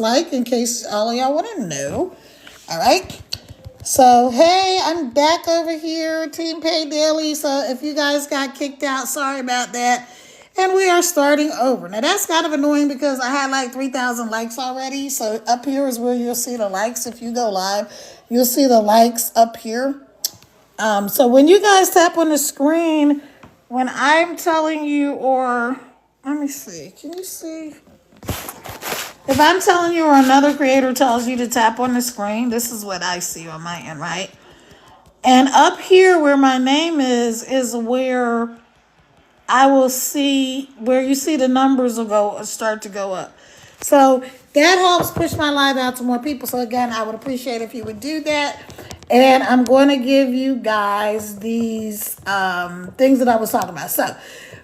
like, in case all of y'all want to know. All right. So, hey, I'm back over here, Team Pay Daily. So, if you guys got kicked out, sorry about that. And we are starting over. Now, that's kind of annoying because I had like 3,000 likes already. So, up here is where you'll see the likes. If you go live, you'll see the likes up here. So, when you guys tap on the screen, when I'm telling you, or let me see, can you see? If I'm telling you or another creator tells you to tap on the screen, this is what I see on my end, right? And up here where my name is where I will see, where you see the numbers will go start to go up. So that helps push my live out to more people. So again, I would appreciate if you would do that. And I'm going to give you guys these things that I was talking about. So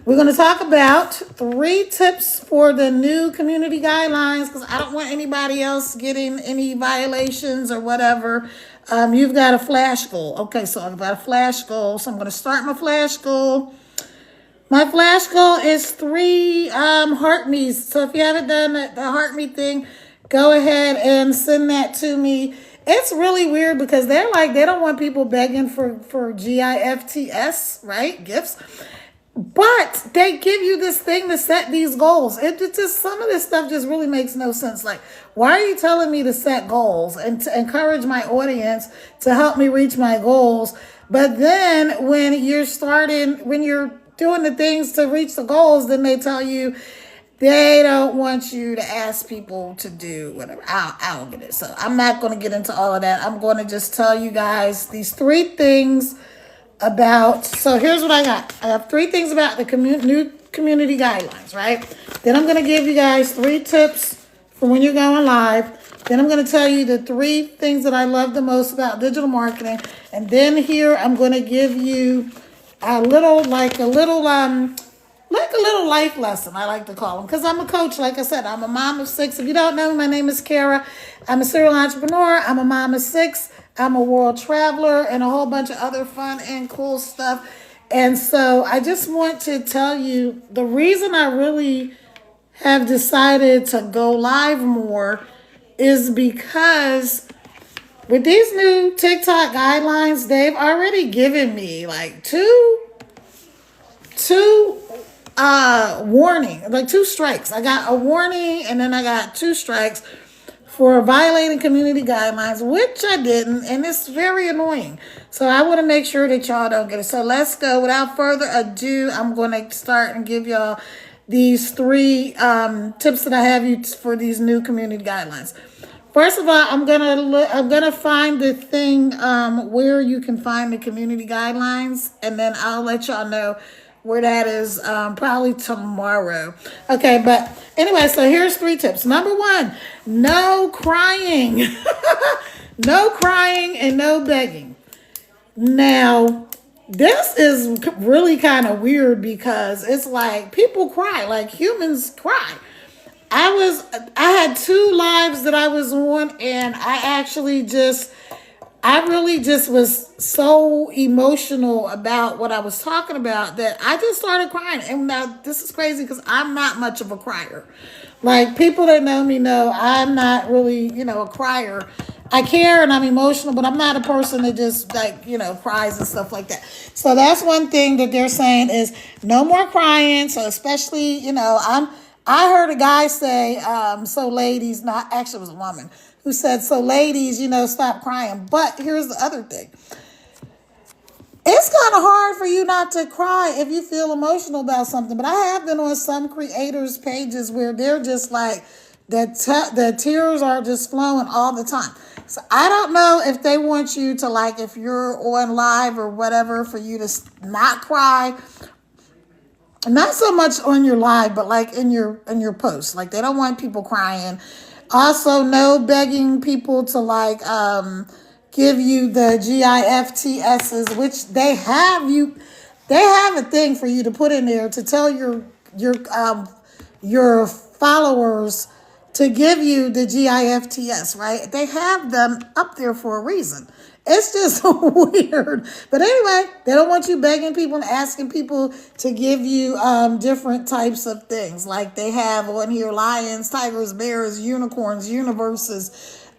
we're going to talk about 3 tips for the new community guidelines because I don't want anybody else getting any violations or whatever. You've got a flash goal. Okay, so I've got a flash goal. So I'm going to start my flash goal. My flash goal is 3 heart me's. So if you haven't done the heart me thing, go ahead and send that to me. It's really weird because they're like, they don't want people begging for GIFTS, right? Gifts. But they give you this thing to set these goals. It just, some of this stuff just really makes no sense. Like, why are you telling me to set goals and to encourage my audience to help me reach my goals? But then when you're doing the things to reach the goals, then they tell you they don't want you to ask people to do whatever. I'll get it. So I'm not going to get into all of that. I'm going to just tell you guys these 3 things about. So here's what I got. I have 3 things about the new community guidelines, right? Then I'm going to give you guys 3 tips for when you're going live. Then I'm going to tell you the 3 things that I love the most about digital marketing. And then here I'm going to give you a little life lesson, I like to call them, because I'm a coach. Like I said, I'm a mom of 6. If you don't know me, my name is Kara. I'm a serial entrepreneur. I'm a mom of 6. I'm a world traveler and a whole bunch of other fun and cool stuff. And so I just want to tell you the reason I really have decided to go live more is because with these new TikTok guidelines, they've already given me like two warning, like 2 strikes. I got a warning and then I got 2 strikes for violating community guidelines, which I didn't, and it's very annoying. So I want to make sure that y'all don't get it. So let's go. Without further ado, I'm going to start and give y'all these 3 tips that I have you for these new community guidelines. First of all, I'm gonna find the thing where you can find the community guidelines, and then I'll let y'all know where that is probably tomorrow. Okay, but anyway, so here's 3 tips. Number 1, no crying. No crying and no begging. Now, this is really kind of weird because it's like people cry, like humans cry. I had 2 lives that I was on, and I really just was so emotional about what I was talking about that I just started crying. And now this is crazy because I'm not much of a crier. Like, people that know me know I'm not really, a crier. I care and I'm emotional, but I'm not a person that just cries and stuff like that. So that's one thing that they're saying is no more crying. So especially, I heard a guy say, so ladies, not actually it was a woman who said, so ladies, stop crying. But here's the other thing. It's kind of hard for you not to cry if you feel emotional about something. But I have been on some creators' pages where they're just like, the tears are just flowing all the time. So I don't know if they want you to, like, if you're on live or whatever, for you to not cry. Not so much on your live, but like in your posts. Like, they don't want people crying. Also, no begging people to give you the GIFTSs, which they have a thing for you to put in there to tell your followers to give you the GIFTS, right? They have them up there for a reason. It's just weird. But anyway, they don't want you begging people and asking people to give you different types of things. Like they have on here lions, tigers, bears, unicorns, universes,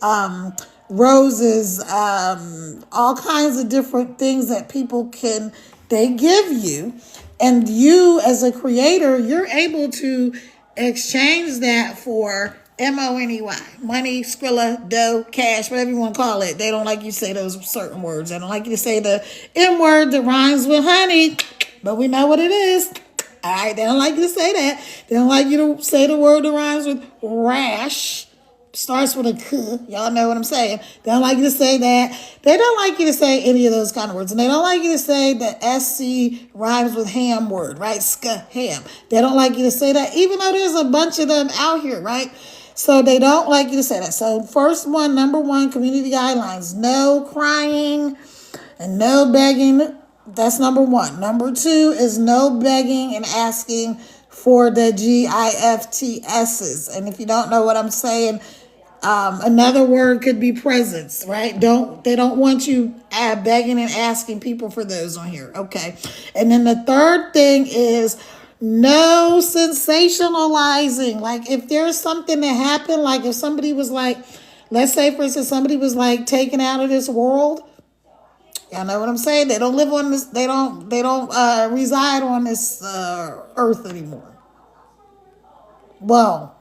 roses, all kinds of different things that people they give you. And you as a creator, you're able to exchange that for money, money, skrilla, dough, cash, whatever you want to call it. They don't like you to say those certain words. They don't like you to say the M word that rhymes with honey, but we know what it is. All right, they don't like you to say that. They don't like you to say the word that rhymes with rash. Starts with a K. Y'all know what I'm saying. They don't like you to say that. They don't like you to say any of those kind of words. And they don't like you to say the SC rhymes with ham word, right? Ham. They don't like you to say that, even though there's a bunch of them out here, right? So they don't like you to say that. So first one, number one, community guidelines. No crying and no begging. That's number one. Number two is no begging and asking for the GIFTSs. And if you don't know what I'm saying, another word could be presents, right? They don't want you begging and asking people for those on here. Okay. And then the third thing is no sensationalizing. Like if there's something that happened, like if somebody was like, let's say for instance, somebody was like taken out of this world. Y'all know what I'm saying? They don't live on this, they don't reside on this earth anymore. Well,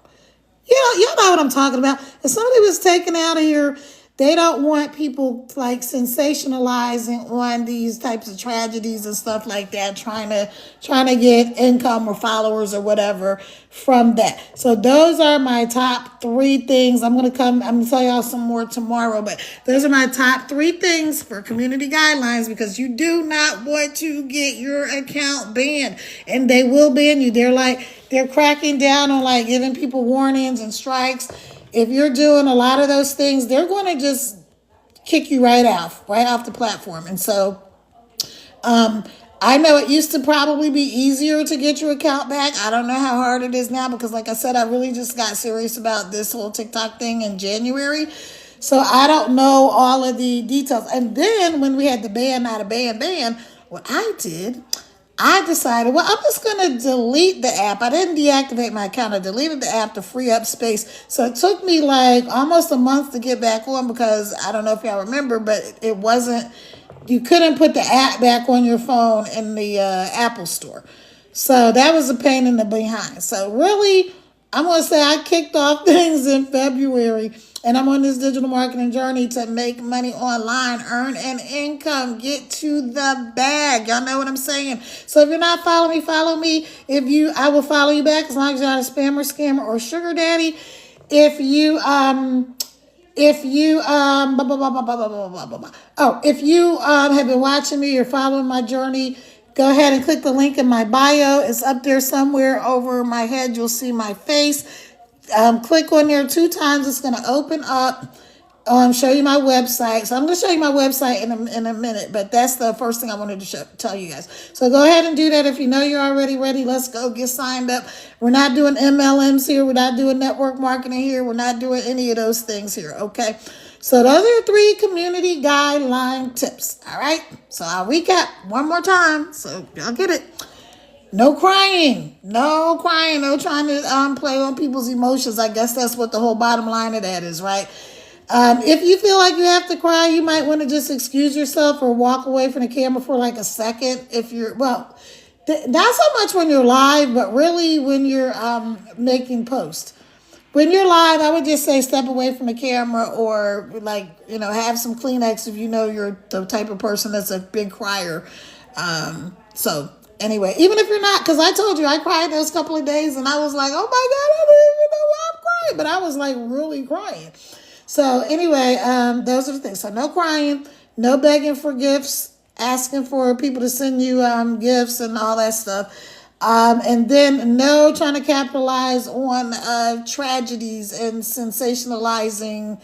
you know what I'm talking about. If somebody was taken out of here, they don't want people like sensationalizing on these types of tragedies and stuff like that, trying to get income or followers or whatever from that. So those are my top 3 things. I'm gonna tell y'all some more tomorrow, but those are my top 3 things for community guidelines, because you do not want to get your account banned, and they will ban you. They're cracking down on like giving people warnings and strikes. If you're doing a lot of those things, they're going to just kick you right off the platform. And so I know it used to probably be easier to get your account back. I don't know how hard it is now, because like I said, I really just got serious about this whole TikTok thing in January. So I don't know all of the details. And then when we had the ban, what I decided, well, I'm just going to delete the app. I didn't deactivate my account. I deleted the app to free up space. So it took me like almost a month to get back on, because I don't know if y'all remember, but you couldn't put the app back on your phone in the Apple store. So that was a pain in the behind. So really, I'm going to say I kicked off things in February, and I'm on this digital marketing journey to make money online, earn an income, get to the bag. Y'all know what I'm saying? So if you're not following me, follow me. I will follow you back as long as you're not a spammer, scammer, or sugar daddy. If you have been watching me or following my journey, go ahead and click the link in my bio. It's up there somewhere over my head. You'll see my face. Click on there 2 times. It's going to open up, show you my website. So I'm going to show you my website in a minute, but that's the first thing I wanted to tell you guys. So go ahead and do that. If you know you're already ready, let's go get signed up. We're not doing MLMs here. We're not doing network marketing here. We're not doing any of those things here, okay? So those are 3 community guideline tips, all right? So I'll recap one more time so y'all get it. No crying, no trying to play on people's emotions. I guess that's what the whole bottom line of that is, right? If you feel like you have to cry, you might want to just excuse yourself or walk away from the camera for like a second. Not so much when you're live, but really when you're making posts. When you're live, I would just say step away from the camera, or have some Kleenex if you know you're the type of person that's a big crier. So anyway, even if you're not, because I told you I cried those couple of days and I was like, oh my God, I don't even know why I'm crying. But I was like really crying. So anyway, those are the things. So no crying, no begging for gifts, asking for people to send you gifts and all that stuff. And then no trying to capitalize on tragedies and sensationalizing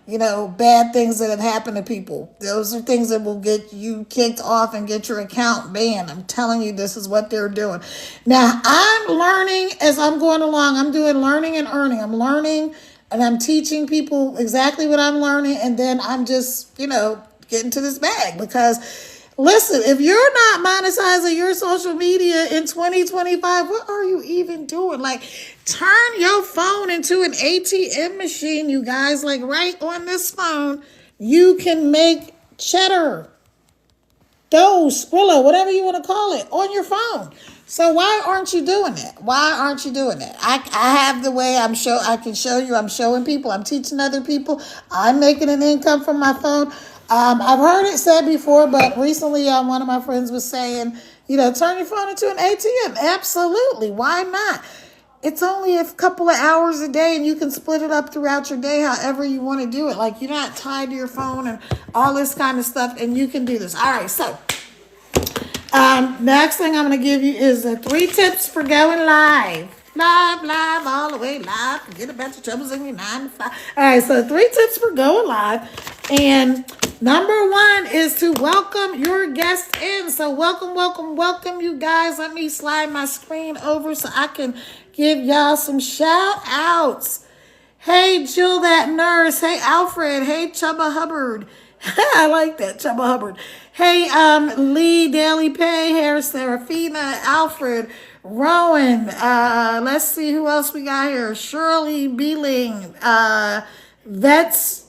bad things that have happened to people. Those are things that will get you kicked off and get your account banned. I'm telling you, this is what they're doing. Now, I'm learning as I'm going along. I'm doing learning and earning. I'm learning and I'm teaching people exactly what I'm learning. And then I'm just, getting to this bag because listen, if you're not monetizing your social media in 2025, what are you even doing? Like, turn your phone into an ATM machine, you guys. Like, right on this phone, you can make cheddar, dough, Skrilla, whatever you want to call it, on your phone. So why aren't you doing that? Why aren't you doing that? I have the way I can show you. I'm showing people. I'm teaching other people. I'm making an income from my phone. I've heard it said before, but recently one of my friends was saying, turn your phone into an ATM. Absolutely. Why not? It's only a couple of hours a day, and you can split it up throughout your day however you want to do it. Like, you're not tied to your phone and all this kind of stuff, and you can do this. All right, so next thing I'm going to give you is 3 tips for going live. Live, all the way live. Forget about your troubles in your 9 to 5. All right, so 3 tips for going live. And number 1 is to welcome your guests in. So welcome, you guys. Let me slide my screen over so I can give y'all some shout outs. Hey, Jill, that nurse. Hey, Alfred. Hey, Chubba Hubbard. I like that, Chubba Hubbard. Hey, Lee, Daily Pay, Harris, Serafina, Alfred, Rowan. Let's see who else we got here. Shirley Beeling, Vets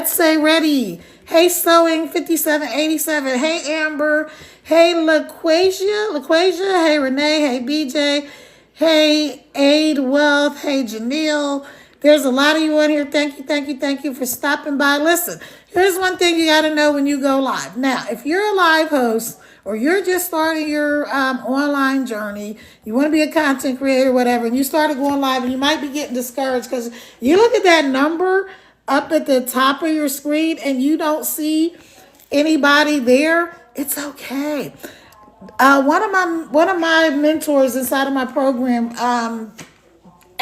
Say Ready. Hey, Sewing 5787. Hey, Amber. Hey, LaQuasia. Hey, Renee. Hey, BJ. Hey, Aid Wealth. Hey, Janelle. There's a lot of you on here. Thank you for stopping by. Listen, here's one thing you got to know when you go live. Now, if you're a live host or you're just starting your online journey, you want to be a content creator, whatever, and you started going live and you might be getting discouraged because you look at that number up at the top of your screen and you don't see anybody there, it's okay. One of my mentors inside of my program,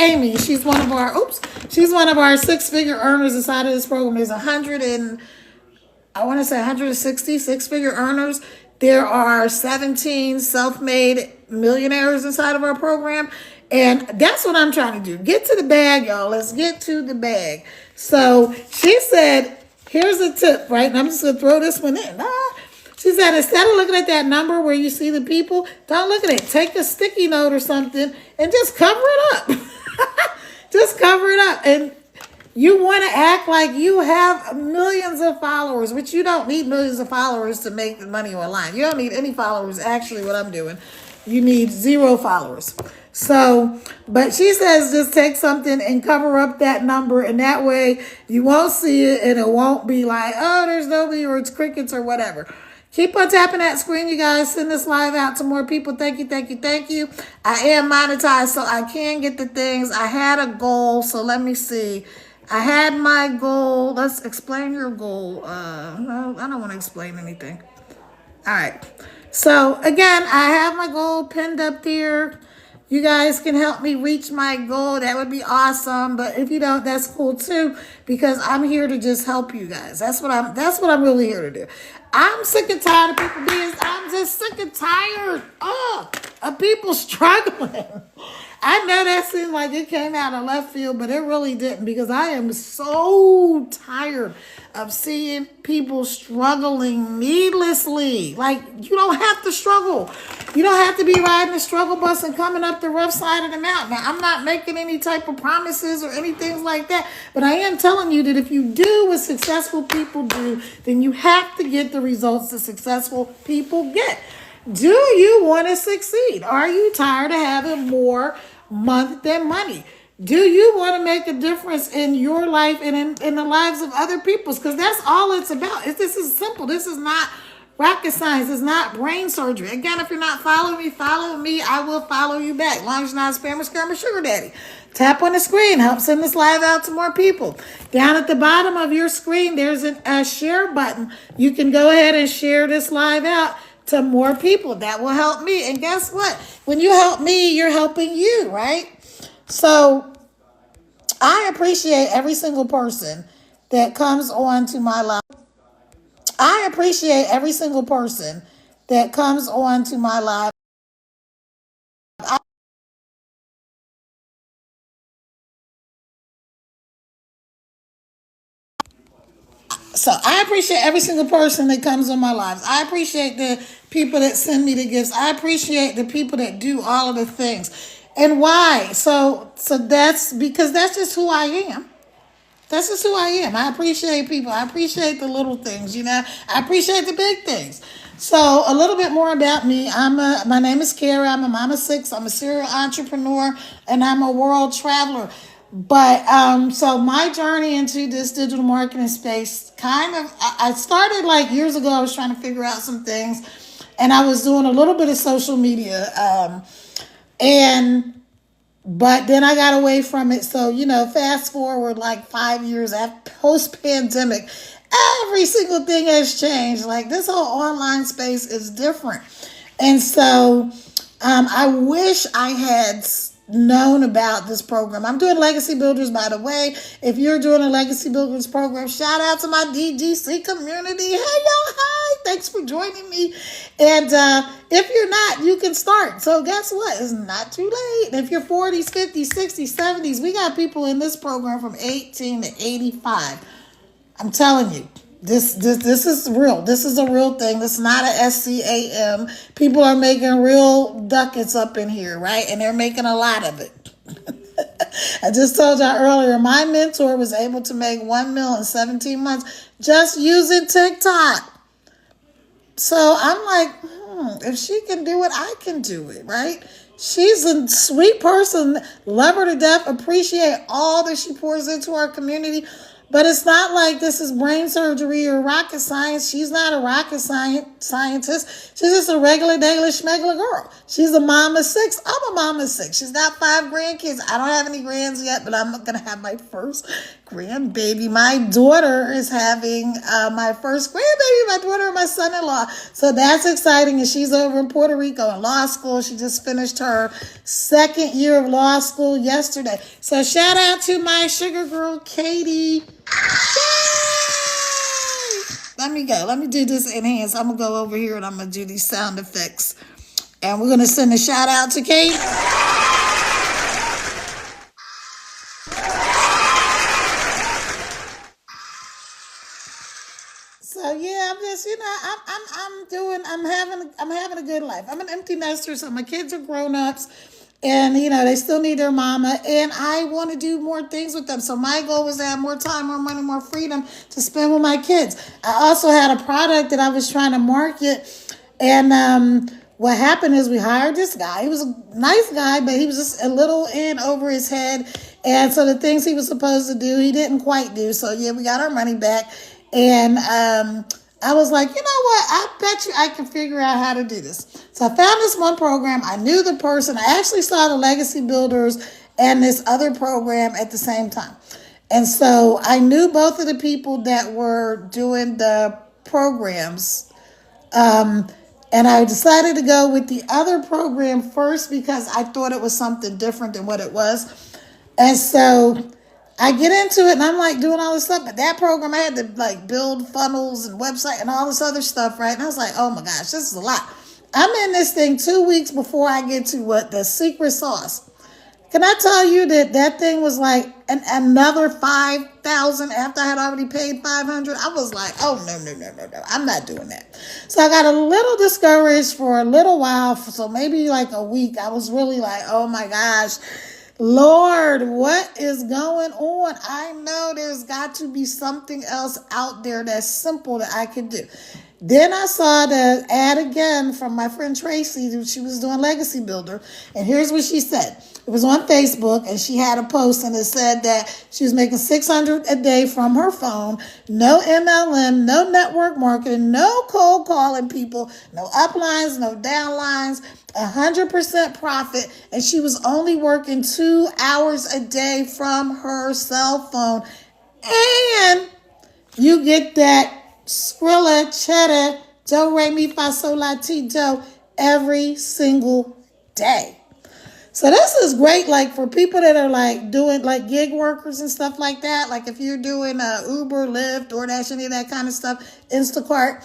Amy, she's one of our 6-figure earners inside of this program. There's 160 6-figure earners. There are 17 self-made millionaires inside of our program. And that's what I'm trying to do. Get to the bag, y'all. Let's get to the bag. So she said, here's a tip, right? And I'm just going to throw this one in. She said, instead of looking at that number where you see the people, don't look at it. Take a sticky note or something and just cover it up. Just cover it up. And you want to act like you have millions of followers, which you don't need millions of followers to make money online. You don't need any followers. Actually, what I'm doing, you need 0 followers. So, but she says just take something and cover up that number, and that way you won't see it and it won't be like, oh, there's nobody or it's crickets or whatever. Keep on tapping that screen, you guys. Send this live out to more people. Thank you. I am monetized, so I can get the things. I had a goal, so let me see. I had my goal. Let's explain your goal. No, I don't want to explain anything. All right. So, again, I have my goal pinned up there. You guys can help me reach my goal. That would be awesome. But if you don't, that's cool too, because I'm here to just help you guys. That's what I'm really here to do. I'm sick and tired of people I'm just sick and tired of people struggling. I know that seemed like it came out of left field, but it really didn't, because I am so tired of seeing people struggling needlessly. Like, you don't have to struggle. You don't have to be riding the struggle bus and coming up the rough side of the mountain. Now, I'm not making any type of promises or anything like that, but I am telling you that if you do what successful people do, then you have to get the results that successful people get. Do you want to succeed? Are you tired of having more month than money? Do you want to make a difference in your life and in the lives of other people's? Because that's all it's about. This is simple. This is not rocket science. It's not brain surgery. Again, if you're not following me, follow me. I will follow you back. As long as you're not a spammer, scammer, sugar daddy. Tap on the screen. Help send this live out to more people. Down at the bottom of your screen, there's a share button. You can go ahead and share this live out to more people. That will help me. And guess what? When you help me, you're helping you, right? So I appreciate every single person that comes on to my live. I appreciate every single person that comes on to my live. So I appreciate every single person that comes on my lives. I appreciate the people that send me the gifts. I appreciate the people that do all of the things. And why? So that's because that's just who I am. That's just who I am. I appreciate people. I appreciate the little things, you know. I appreciate the big things. So a little bit more about me. My name is Kara. I'm a mom of six. I'm a serial entrepreneur, and I'm a world traveler. But so my journey into this digital marketing space I started like years ago. I was trying to figure out some things, and I was doing a little bit of social media, and but then I got away from it. So, fast forward like 5 years after post pandemic, every single thing has changed. Like this whole online space is different. And so I wish I had known about this program. I'm doing Legacy Builders, by the way. If you're doing a Legacy Builders program, shout out to my DGC community. Hey, y'all, hi. Thanks for joining me. And if you're not, you can start. So guess what? It's not too late. If you're 40s, 50s, 60s, 70s, we got people in this program from 18 to 85. I'm telling you, this is real. This is a real thing. This is not a SCAM. People are making real ducats up in here, right? And they're making a lot of it. I just told y'all earlier, my mentor was able to make $1 million in 17 months just using TikTok. So I'm like, if she can do it, I can do it, right? She's a sweet person, love her to death, appreciate all that she pours into our community. But it's not like this is brain surgery or rocket science. She's not a rocket scientist. She's just a regular, daily, schmegular girl. She's a mom of six. I'm a mom of six. She's got 5 grandkids. I don't have any grands yet, but I'm going to have my first grandbaby. My daughter is having my first grandbaby, my daughter and my son-in-law. So that's exciting. And she's over in Puerto Rico in law school. She just finished her 2nd year of law school yesterday. So shout out to my sugar girl, Katie. Let me go. Let me do this enhance. I'm going to go over here and I'm going to do these sound effects. And we're going to send a shout out to Kate. So yeah, I'm just, I'm having a good life. I'm an empty nester, so my kids are grown ups. And, they still need their mama. And I want to do more things with them. So my goal was to have more time, more money, more freedom to spend with my kids. I also had a product that I was trying to market. And what happened is we hired this guy. He was a nice guy, but he was just a little in over his head. And so the things he was supposed to do, he didn't quite do. So, yeah, we got our money back. And I was like, you know what? I bet you I can figure out how to do this. So I found this one program. I knew the person. I actually saw the Legacy Builders and this other program at the same time. And so I knew both of the people that were doing the programs. And I decided to go with the other program first because I thought it was something different than what it was. And so I get into it and I'm like doing all this stuff, but that program I had to like build funnels and website and all this other stuff, right? And I was like, oh my gosh, this is a lot. I'm in this thing 2 weeks before I get to the secret sauce. Can I tell you that thing was like another 5,000 after I had already paid 500? I was like, oh no, I'm not doing that. So I got a little discouraged for a little while. So maybe like a week. I was really like, oh my gosh. Lord, what is going on? I know there's got to be something else out there that's simple that I can do. Then I saw the ad again from my friend Tracy. She was doing Legacy Builder. And here's what she said. It was on Facebook, and she had a post, and it said that she was making $600 a day from her phone. No MLM, no network marketing, no cold calling people, no uplines, no downlines, 100% profit. And she was only working 2 hours a day from her cell phone. And you get that Skrilla, cheddar, do, re, mi, fa, sol, la, ti, do every single day. So this is great, like for people that are like doing like gig workers and stuff like that. Like if you're doing Uber, Lyft, DoorDash, any of that kind of stuff, Instacart.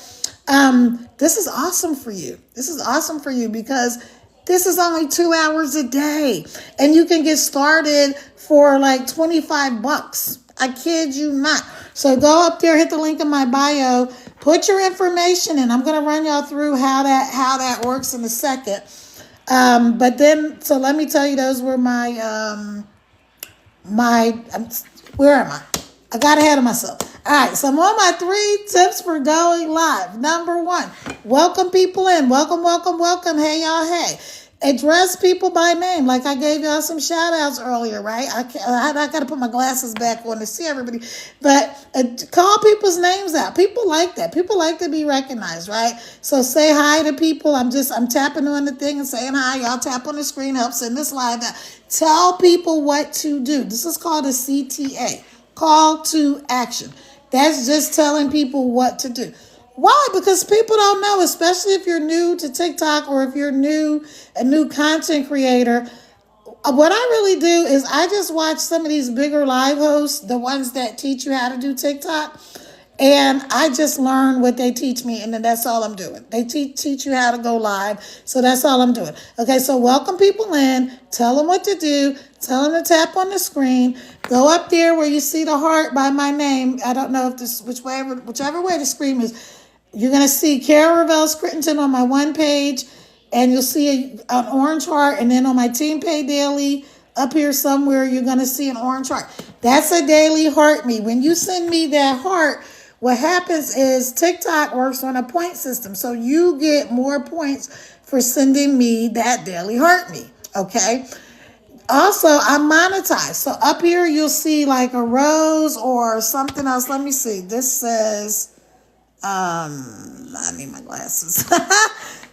This is awesome for you. This is awesome for you because this is only 2 hours a day, and you can get started for like $25. I kid you not. So go up there, hit the link in my bio, put your information in. I'm gonna run y'all through how that works in a second. But then, so let me tell you, those were where am I? I got ahead of myself. All right, so I'm on my 3 tips for going live. Number 1, welcome people in. Welcome, welcome, welcome. Hey, y'all, hey. Address people by name, like I gave y'all some shout outs earlier, right? I got to put my glasses back on to see everybody. But call people's names out. People like that. People like to be recognized, right? So say hi to people. I'm tapping on the thing and saying hi. Y'all tap on the screen, help send this live out. Tell people what to do. This is called a CTA, call to action. That's just telling people what to do. Why? Because people don't know, especially if you're new to TikTok or if you're a new content creator. What I really do is I just watch some of these bigger live hosts, the ones that teach you how to do TikTok, and I just learn what they teach me, and then that's all I'm doing. They teach you how to go live, so that's all I'm doing. Okay, so welcome people in, tell them what to do, tell them to tap on the screen, go up there where you see the heart by my name. I don't know if whichever way the screen is. You're going to see Kara Ravel Scrittenton on my one page, and you'll see an orange heart. And then on my Team Pay Daily, up here somewhere, you're going to see an orange heart. That's a daily heart me. When you send me that heart, what happens is TikTok works on a point system. So you get more points for sending me that daily heart me. Okay? Also, I'm monetized. So up here, you'll see like a rose or something else. Let me see. This says... I need my glasses.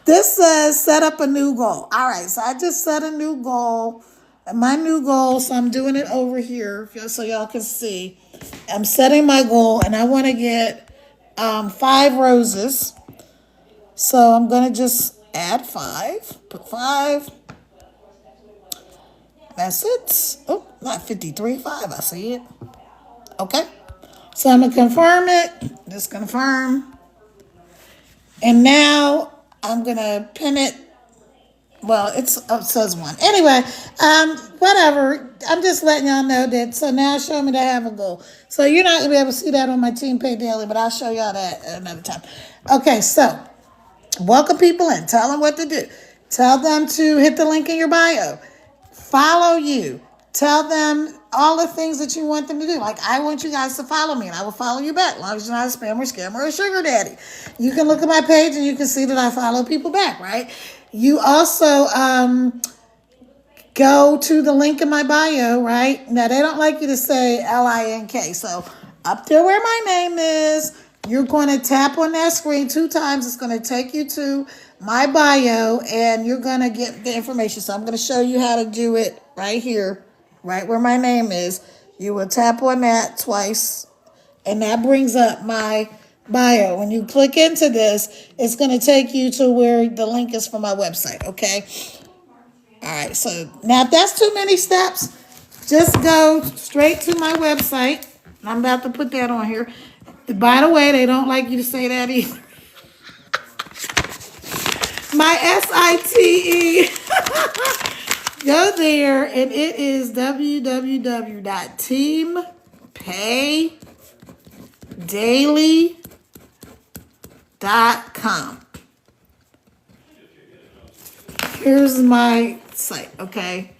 This says set up a new goal. All right, so I just set a new goal. My new goal, so I'm doing it over here so y'all can see. I'm setting my goal, and I want to get 5 roses. So I'm going to just add 5. Put 5. That's it. Oh, not 53, 5. I see it. Okay. So I'm going to confirm it. Just confirm. And now I'm going to pin it. Well, it says 1. Anyway, whatever. I'm just letting y'all know that. So now show me that I have a goal. So you're not going to be able to see that on my Team Pay Daily, but I'll show y'all that another time. Okay, so welcome people in. Tell them what to do. Tell them to hit the link in your bio. Follow you. Tell them all the things that you want them to do. Like, I want you guys to follow me, and I will follow you back, as long as you're not a spammer, scammer, or sugar daddy. You can look at my page, and you can see that I follow people back, right? You also go to the link in my bio, right? Now, they don't like you to say LINK. So, up there where my name is, you're going to tap on that screen 2 times. It's going to take you to my bio, and you're going to get the information. So, I'm going to show you how to do it right here. Right where my name is, you will tap on that twice, and that brings up my bio. When you click into this, it's going to take you to where the link is for my website, okay? All right, so now if that's too many steps, just go straight to my website. I'm about to put that on here. By the way, they don't like you to say that either. My SITE. Go there, and it is www.teampaydaily.com. Here's my site, okay?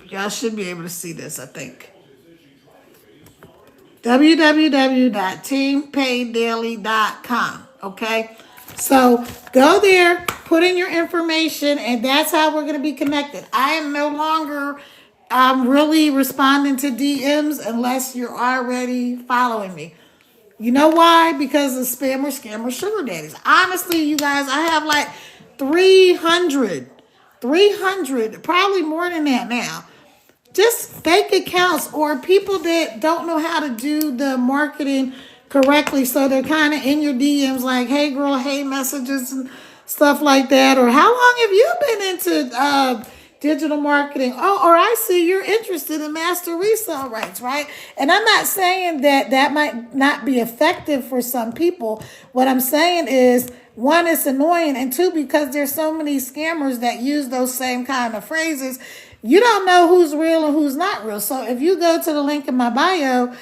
Y'all should be able to see this, I think. www.teampaydaily.com, okay? So go there, put in your information, and that's how we're going to be connected. I am no longer really responding to DMs unless you're already following me. You know why? Because of spammer, scammer, sugar daddies. Honestly, you guys, I have like 300, probably more than that now. Just fake accounts or people that don't know how to do the marketing correctly. So they're kind of in your DMs like, hey girl, hey messages and stuff like that. Or how long have you been into digital marketing. Oh, or I see you're interested in master resale rights, right? And I'm not saying that that might not be effective for some people. What I'm saying is, one, it's annoying, and two, because there's so many scammers that use those same kind of phrases, you don't know who's real and who's not real. So if you go to the link in my bio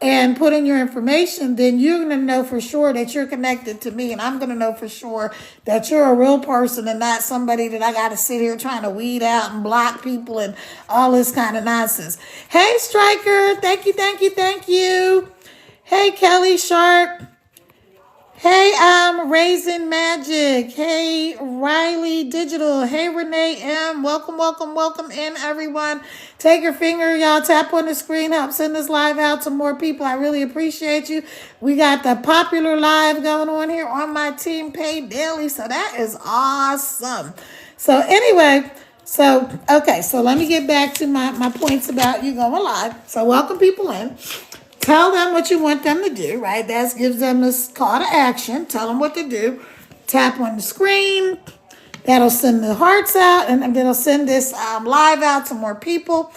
and put in your information, then you're going to know for sure that you're connected to me, and I'm going to know for sure that you're a real person and not somebody that I got to sit here trying to weed out and block people and all this kind of nonsense. Hey, Striker, thank you, thank you, thank you. Hey, Kelly Sharp. Hey, Raisin Magic. Hey, Riley Digital. Hey, Renee M. Welcome, welcome, welcome in, everyone. Take your finger, y'all. Tap on the screen. Help send this live out to more people. I really appreciate you. We got the popular live going on here on my Team Pay Daily. So that is awesome. So anyway, okay. So let me get back to my points about you going live. So welcome people in. Tell them what you want them to do, right? That gives them this call to action. Tell them what to do. Tap on the screen. That'll send the hearts out, and that'll send this live out to more people.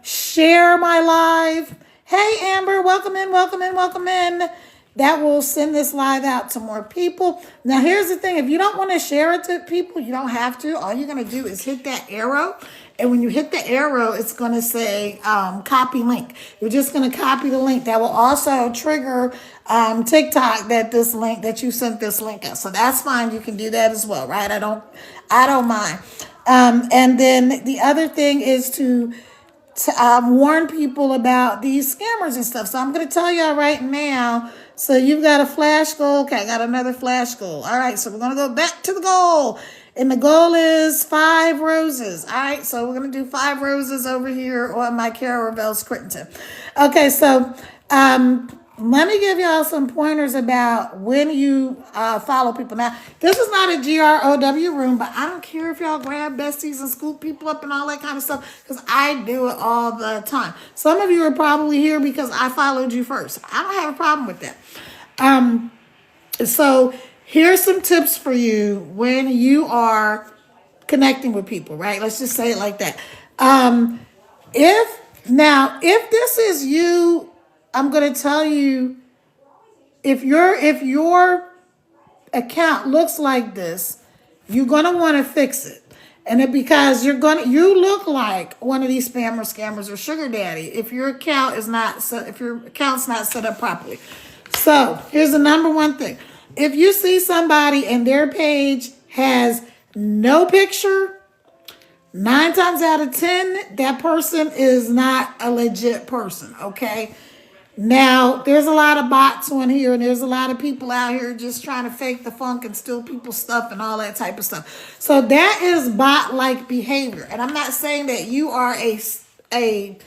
Share my live. Hey, Amber, welcome in, welcome in, welcome in. That will send this live out to more people. Now, here's the thing. If you don't want to share it to people, you don't have to. All you're going to do is hit that arrow. And when you hit the arrow, it's going to say copy link. You're just going to copy the link. That will also trigger TikTok that you sent this link out. So that's fine. You can do that as well, right? I don't mind. And then the other thing is to warn people about these scammers and stuff. So I'm going to tell y'all right now. So you've got a flash goal. Okay, I got another flash goal. All right, so we're going to go back to the goal. And the goal is 5 roses. All right, so we're going to do 5 roses over here on my Carol Revel's Crittenton. Okay, so let me give y'all some pointers about when you follow people. Now, this is not a GROW room, but I don't care if y'all grab besties and scoop people up and all that kind of stuff, because I do it all the time. Some of you are probably here because I followed you first. I don't have a problem with that. So here's some tips for you when you are connecting with people, right? Let's just say it like that. If this is you, I'm going to tell you, if your account looks like this, you're going to want to fix it. And because you look like one of these scammers or sugar daddy if your account's not set up properly. So here's the number one thing. If you see somebody and their page has no picture, 9 times out of 10, that person is not a legit person, okay? Now, there's a lot of bots on here, and there's a lot of people out here just trying to fake the funk and steal people's stuff and all that type of stuff. So that is bot-like behavior. And I'm not saying that you are a spammer,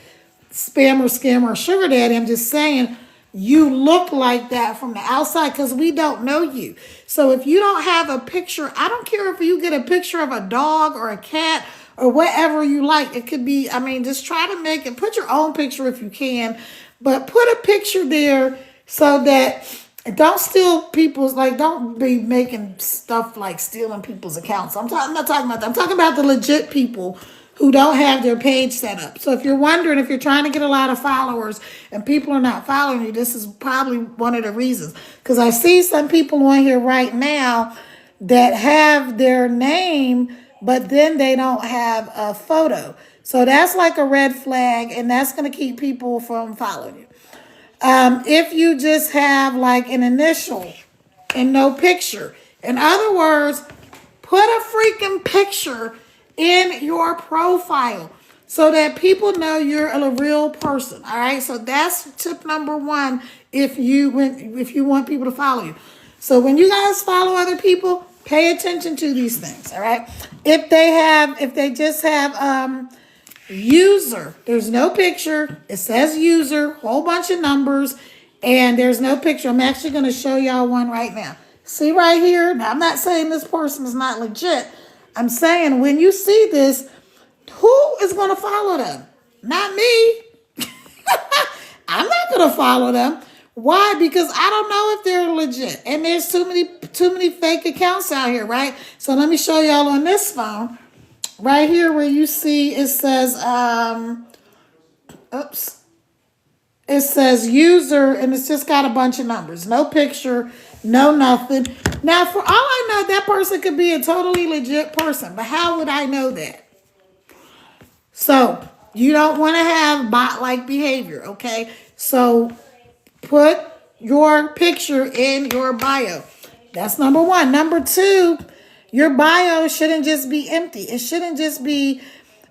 scammer, or sugar daddy. I'm just saying you look like that from the outside because we don't know you. So if you don't have a picture, I don't care if you get a picture of a dog or a cat or whatever you like. It could be, just try to make it, put your own picture if you can, but put a picture there so that don't steal people's, don't be making stuff like stealing people's accounts. I'm not talking about that. I'm talking about the legit people who don't have their page set up. So if you're wondering, if you're trying to get a lot of followers and people are not following you, this is probably one of the reasons. Because I see some people on here right now that have their name, but then they don't have a photo. So that's like a red flag, and that's going to keep people from following you. If you just have like an initial and no picture. In other words, put a freaking picture in your profile so that people know you're a real person. All right. So that's tip number 1 if you want people to follow you. So when you guys follow other people, pay attention to these things. All right. If they just have user, there's no picture. It says user, whole bunch of numbers, and there's no picture. I'm actually going to show y'all one right now. See right here? Now, I'm not saying this person is not legit. I'm saying when you see this, who is going to follow them? Not me. I'm not going to follow them. Why? Because I don't know if they're legit. And there's too many fake accounts out here, right? So let me show y'all on this phone. right here where you see it says, oops, it says user, and it's just got a bunch of numbers, no picture, no nothing. Now, for all I know, that person could be a totally legit person, but how would I know that? So you don't want to have bot-like behavior, okay? So put your picture in your bio. That's number one. Number two, your bio shouldn't just be empty. It shouldn't just be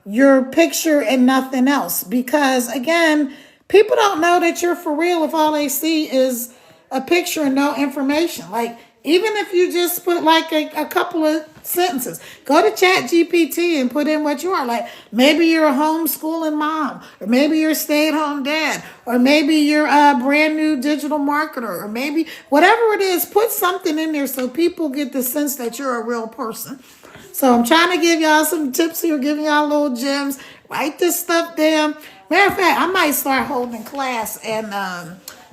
your picture and nothing else. Because again, people don't know that you're for real if all they see is a picture and no information. Like, even if you just put like a couple of sentences, go to Chat GPT and put in what you are. Like, maybe you're a homeschooling mom, or maybe you're a stay-at-home dad, or maybe you're a brand new digital marketer, or maybe whatever it is, put something in there so people get the sense that you're a real person. So I'm trying to give y'all some tips here, giving y'all little gems. Write this stuff down. Matter of fact, I might start holding class and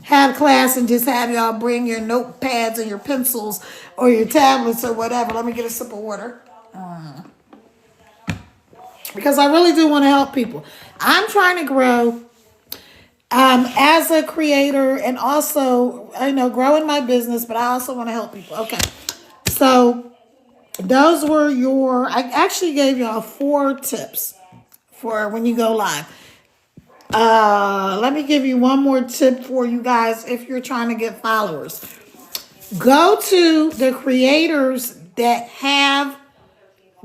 have class and just have y'all bring your notepads and your pencils or your tablets or whatever. Let me get a sip of water. Because I really do want to help people. I'm trying to grow as a creator and also, growing my business, but I also want to help people. Okay. So those were I actually gave y'all 4 tips for when you go live. Let me give you one more tip for you guys if you're trying to get followers. Go to the creators that have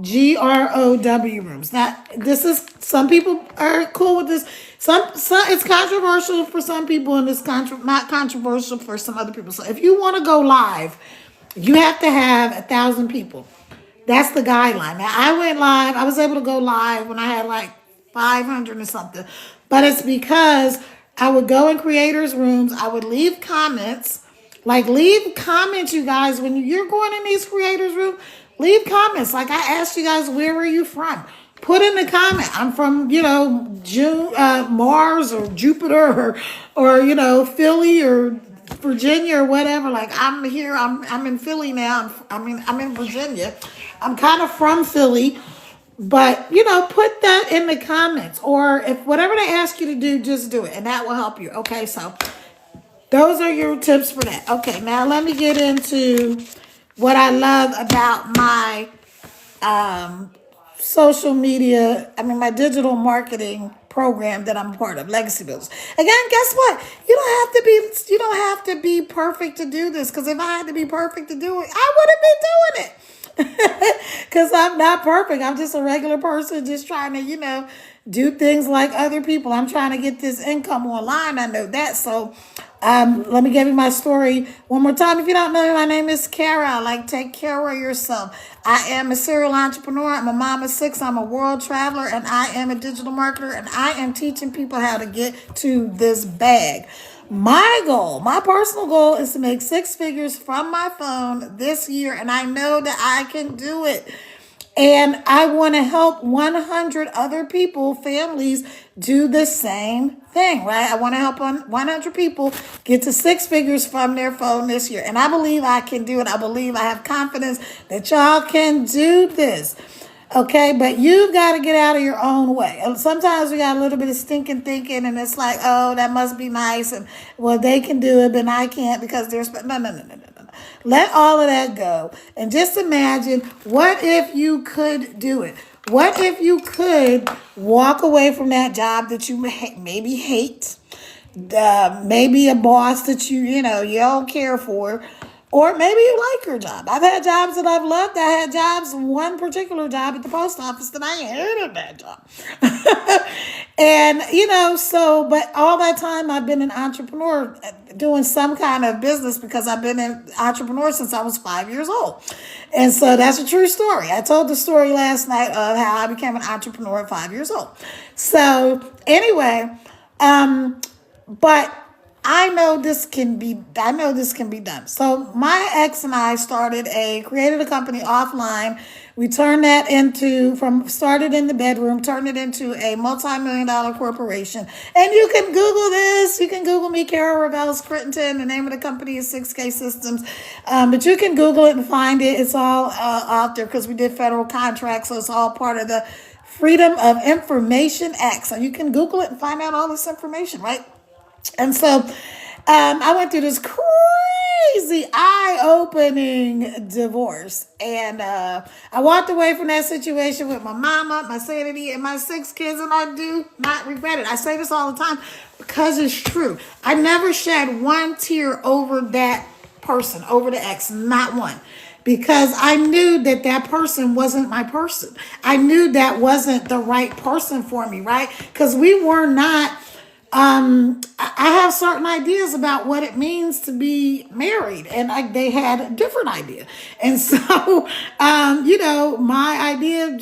GROW rooms. Now, this is, some people are cool with this. Some it's controversial for some people, and it's not controversial for some other people. So if you want to go live, you have to have 1,000 people. That's the guideline. Now, I went live. I was able to go live when I had like 500 or something. But it's because I would go in creators' rooms. I would leave comments. Like, leave comments, you guys. When you're going in these creators' rooms, leave comments. Like, I asked you guys, where are you from? Put in the comment. I'm from, Mars or Jupiter or Philly or Virginia or whatever. Like, I'm here. I'm in Philly now. I'm in Virginia. I'm kind of from Philly. But, put that in the comments. Or if whatever they ask you to do, just do it. And that will help you. Okay, so those are your tips for that. Okay, now let me get into what I love about my social media, my digital marketing program that I'm part of, Legacy Builders. Again, guess what? You don't have to be perfect to do this, because if I had to be perfect to do it, I wouldn't be doing it. Because I'm not perfect. I'm just a regular person just trying to, do things like other people. I'm trying to get this income online. I know that. So let me give you my story one more time. If you don't know me, my name is Kara. Like, take care of yourself. I am a serial entrepreneur. I'm a mom of 6. I'm a world traveler, and I am a digital marketer, and I am teaching people how to get to this bag. My goal, my personal goal, is to make 6 figures from my phone this year, and I know that I can do it. And I want to help 100 other people, families, do the same thing, right? I want to help 100 people get to 6 figures from their phone this year. And I believe I can do it. I believe I have confidence that y'all can do this. Okay, but you've got to get out of your own way. And sometimes we got a little bit of stinking thinking, and it's like, oh, that must be nice, and well, they can do it, but I can't because there's no. Let all of that go, and just imagine, what if you could do it? What if you could walk away from that job that you maybe hate, maybe a boss that you don't care for, or maybe you like your job. I've had jobs that I've loved. I had jobs, one particular job at the post office, that I hated that job. And, but all that time I've been an entrepreneur doing some kind of business, because I've been an entrepreneur since I was 5 years old. And so that's a true story. I told the story last night of how I became an entrepreneur at 5 years old. So anyway, but I know this can be done. So my ex and I created a company offline. We turned that into, started in the bedroom, turned it into a multi-million-dollar corporation. And you can Google this. You can Google me, Carol Reveles Crittenton. The name of the company is 6K Systems. But you can Google it and find it. It's all out there because we did federal contracts, so it's all part of the Freedom of Information Act. So you can Google it and find out all this information, right? And so I went through this crazy eye-opening divorce. And I walked away from that situation with my mama, my sanity, and my 6 kids, and I do not regret it. I say this all the time because it's true. I never shed one tear over that person, over the ex, not one. Because I knew that that person wasn't my person. I knew that wasn't the right person for me, right? Because we were not, I have certain ideas about what it means to be married, and they had a different idea. And so, my idea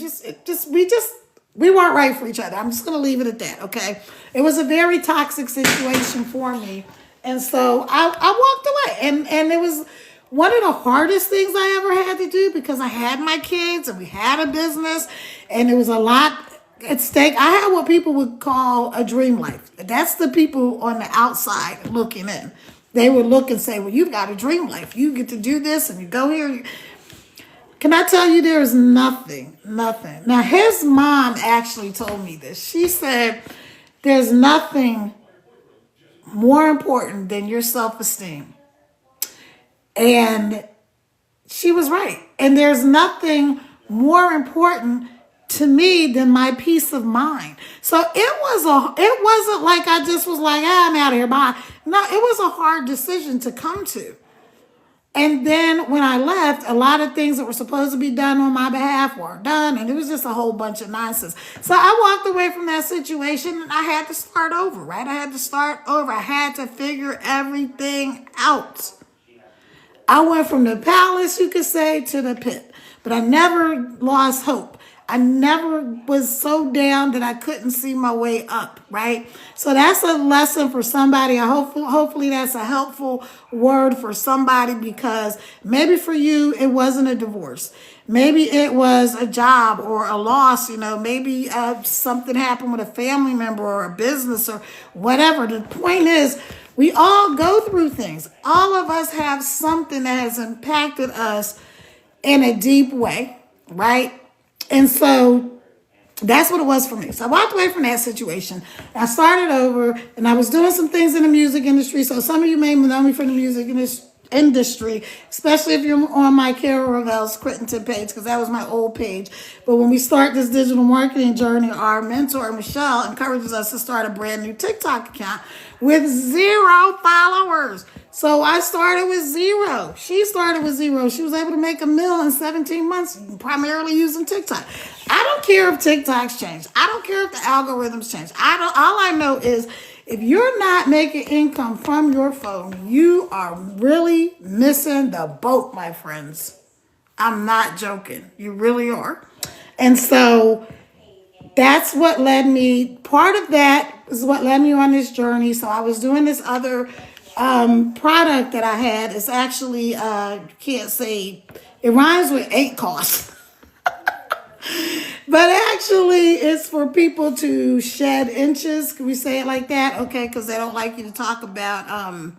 we weren't right for each other. I'm just going to leave it at that, okay? It was a very toxic situation for me. And so I walked away, and it was one of the hardest things I ever had to do because I had my kids and we had a business and it was a lot at stake. I had what people would call a dream life. That's the people on the outside looking in. They would look and say, well, you've got a dream life. You get to do this and you go here. Can I tell you, there is nothing. Now, his mom actually told me this. She said, there's nothing more important than your self-esteem. And she was right. And there's nothing more important to me than my peace of mind. So it wasn't like I just was like, I'm out of here, bye. No, it was a hard decision to come to. And then when I left, a lot of things that were supposed to be done on my behalf weren't done. And it was just a whole bunch of nonsense. So I walked away from that situation and I had to start over, right? I had to start over. I had to figure everything out. I went from the palace, you could say, to the pit. But I never lost hope. I never was so down that I couldn't see my way up, right? So that's a lesson for somebody. Hopefully that's a helpful word for somebody, because maybe for you, it wasn't a divorce. Maybe it was a job or a loss, maybe something happened with a family member or a business or whatever. The point is, we all go through things. All of us have something that has impacted us in a deep way, right? And so that's what it was for me. So I walked away from that situation. I started over, and I was doing some things in the music industry. So some of you may know me from the music industry, especially if you're on my Carol Reveles Crittenton page, because that was my old page. But when we start this digital marketing journey, our mentor, Michelle, encourages us to start a brand new TikTok account with 0 followers. So I started with 0. She started with 0. She was able to make $1 million in 17 months, primarily using TikTok. I don't care if TikTok's changed. I don't care if the algorithms change. All I know is, if you're not making income from your phone, you are really missing the boat, my friends. I'm not joking. You really are. And so that's what led me. Part of that is what led me on this journey. So I was doing this other product that I had. It's actually, can't say, it rhymes with 8 costs. But actually, it's for people to shed inches. Can we say it like that? Okay, because they don't like you to talk about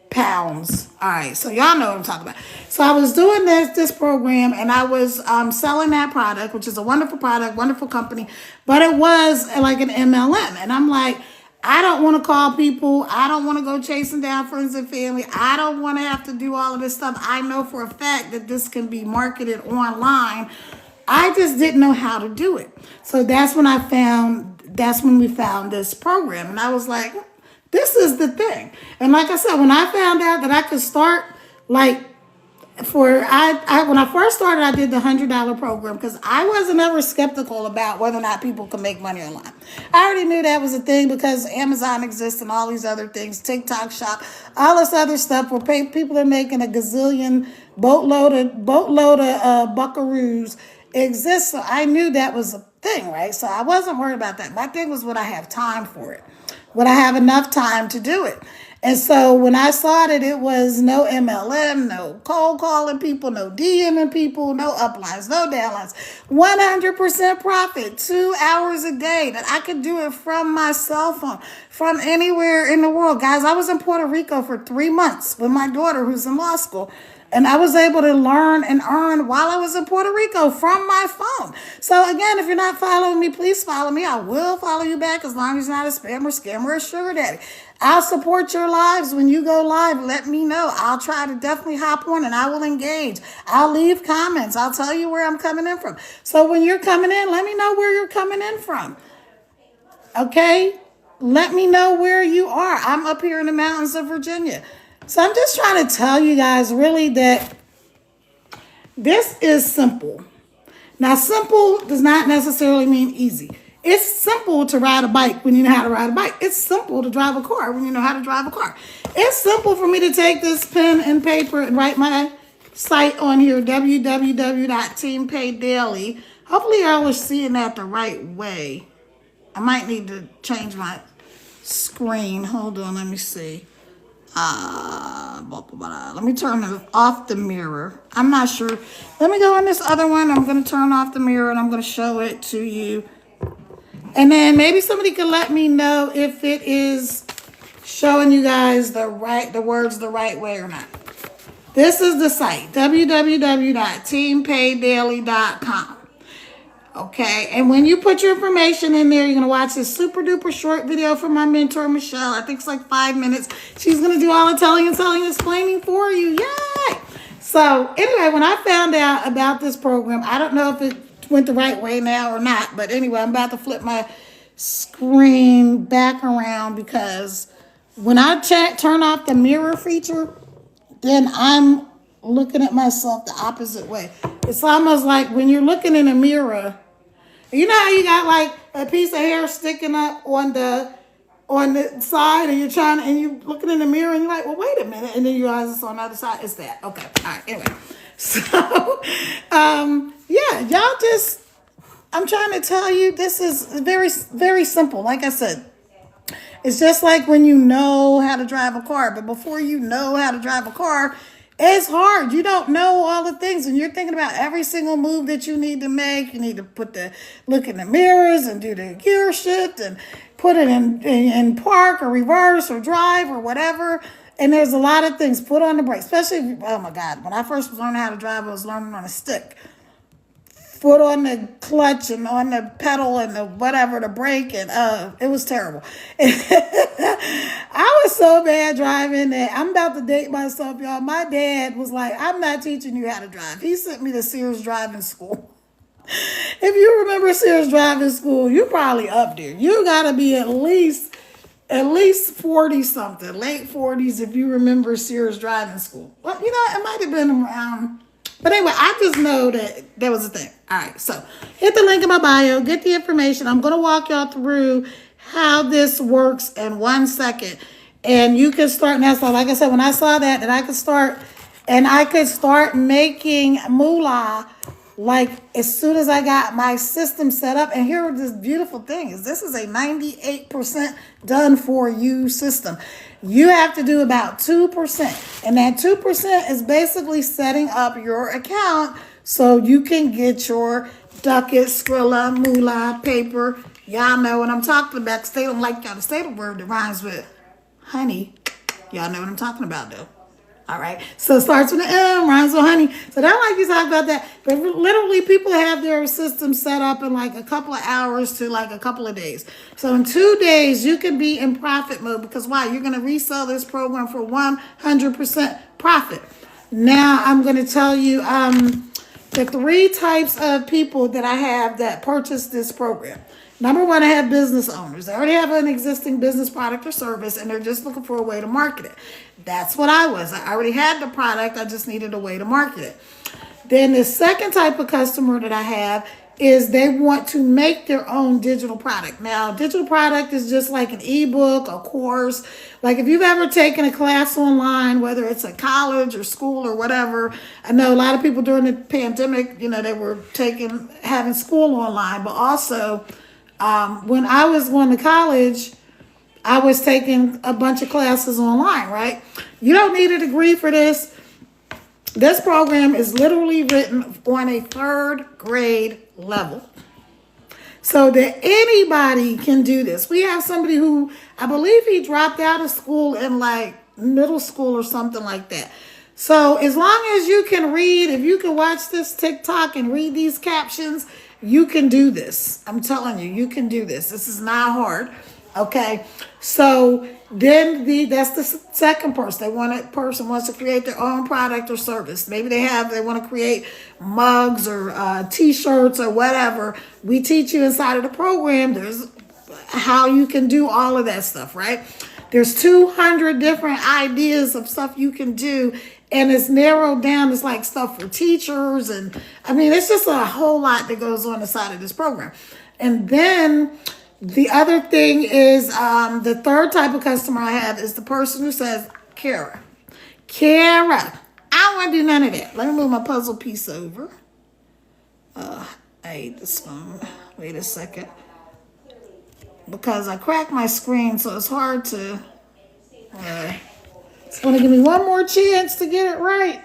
pounds. All right, so y'all know what I'm talking about. So I was doing this program, and I was selling that product, which is a wonderful product, wonderful company, but it was like an MLM. And I'm like, I don't want to call people. I don't want to go chasing down friends and family. I don't want to have to do all of this stuff. I know for a fact that this can be marketed online. I just didn't know how to do it. So that's when we found this program. And I was like, this is the thing. And like I said, when I found out that I could start, when I first started, I did the $100 program because I wasn't ever skeptical about whether or not people could make money online. I already knew that was a thing because Amazon exists and all these other things, TikTok Shop, all this other stuff where people are making a gazillion boatload of buckaroos exists. So I knew that was a thing, right? So I wasn't worried about that. My thing was, would I have time for it? Would I have enough time to do it? And so when I saw that it was no MLM, no cold calling people, no DMing people, no uplines, no downlines, 100% profit, 2 hours a day, that I could do it from my cell phone, from anywhere in the world. Guys, I was in Puerto Rico for 3 months with my daughter who's in law school. And I was able to learn and earn while I was in Puerto Rico from my phone. So again, if you're not following me, please follow me. I will follow you back as long as you're not a spammer, scammer, or sugar daddy. I'll support your lives when you go live. Let me know. I'll try to definitely hop on and I will engage. I'll leave comments. I'll tell you where I'm coming in from. So when you're coming in, let me know where you're coming in from. Okay? Let me know where you are. I'm up here in the mountains of Virginia. So I'm just trying to tell you guys really that this is simple. Now, simple does not necessarily mean easy. It's simple to ride a bike when you know how to ride a bike. It's simple to drive a car when you know how to drive a car. It's simple for me to take this pen and paper and write my site on here, www.teampaydaily. Hopefully y'all are seeing that the right way. I might need to change my screen. Hold on, let me see. Let me turn off the mirror. I'm not sure. Let me go on this other one. I'm going to turn off the mirror and I'm going to show it to you. And then maybe somebody could let me know if it is showing you guys the words the right way or not. This is the site, www.teampaydaily.com. Okay, and when you put your information in there, you're going to watch this super duper short video from my mentor, Michelle. I think it's like 5 minutes. She's going to do all the telling and explaining for you. Yay! So anyway, when I found out about this program, I don't know if it went the right way now or not. But anyway, I'm about to flip my screen back around because when I turn off the mirror feature, then I'm looking at myself the opposite way. It's almost like when you're looking in a mirror, you know how you got like a piece of hair sticking up on the side and you're looking in the mirror and you're like, well, wait a minute. And then you realize it's on the other side. It's that. Okay. All right. Anyway. So, yeah, I'm trying to tell you, this is very, very simple. Like I said, it's just like when you know how to drive a car, but before you know how to drive a car, it's hard. You don't know all the things, and you're thinking about every single move that you need to make. You need to look in the mirrors and do the gear shift and put it in park or reverse or drive or whatever. And there's a lot of things. Put on the brakes, especially oh my God, when I first was learning how to drive, I was learning on a stick. Foot on the clutch and on the pedal and the brake, and it was terrible. I was so bad driving that I'm about to date myself, y'all. My dad was like, I'm not teaching you how to drive. He sent me to Sears Driving School. If you remember Sears Driving School, you're probably up there. You gotta be at least 40 something, late 40s if you remember Sears Driving School. Well, it might have been around. But anyway, I just know that there was a thing. All right, so hit the link in my bio, get the information. I'm going to walk y'all through how this works in 1 second. And you can start now. So like I said, when I saw that I could start making moolah like as soon as I got my system set up. And here this beautiful thing is this is a 98% done for you system. You have to do about 2%. And that 2% is basically setting up your account so you can get your ducat, skrilla, moolah, paper. Y'all know what I'm talking about. They don't like y'all to say the word that rhymes with honey. Y'all know what I'm talking about, though. All right. So it starts with an M, rhymes with honey. So I don't like you talk about that. But literally, people have their system set up in like a couple of hours to like a couple of days. So in 2 days, you can be in profit mode because why? You're going to resell this program for 100% profit. Now, I'm going to tell you the 3 types of people that I have that purchase this program. Number 1, I have business owners. They already have an existing business product or service, and they're just looking for a way to market it. That's what I was. I already had the product. I just needed a way to market it. Then the second type of customer that I have is they want to make their own digital product. Now, digital product is just like an ebook, a course. Like if you've ever taken a class online, whether it's a college or school or whatever. I know a lot of people during the pandemic, they were having school online, but also when I was going to college, I was taking a bunch of classes online, right? You don't need a degree for this. This program is literally written on a third grade level, so that anybody can do this. We have somebody who, I believe he dropped out of school in like middle school or something like that. So as long as you can read, if you can watch this TikTok and read these captions, you can do this. I'm telling you, you can do this. This is not hard. Okay. So then that's the second person. Person wants to create their own product or service. Maybe they want to create mugs or t-shirts or whatever. We teach you inside of the program. There's how you can do all of that stuff, right? There's 200 different ideas of stuff you can do, and it's narrowed down. It's like stuff for teachers, and I mean, it's just a whole lot that goes on inside of this program. And then the other thing is the third type of customer I have is the person who says, Kara, I don't want to do none of that. Let me move my puzzle piece over. I hate this phone. Wait a second. Because I cracked my screen, so it's hard to... it's going to give me one more chance to get it right.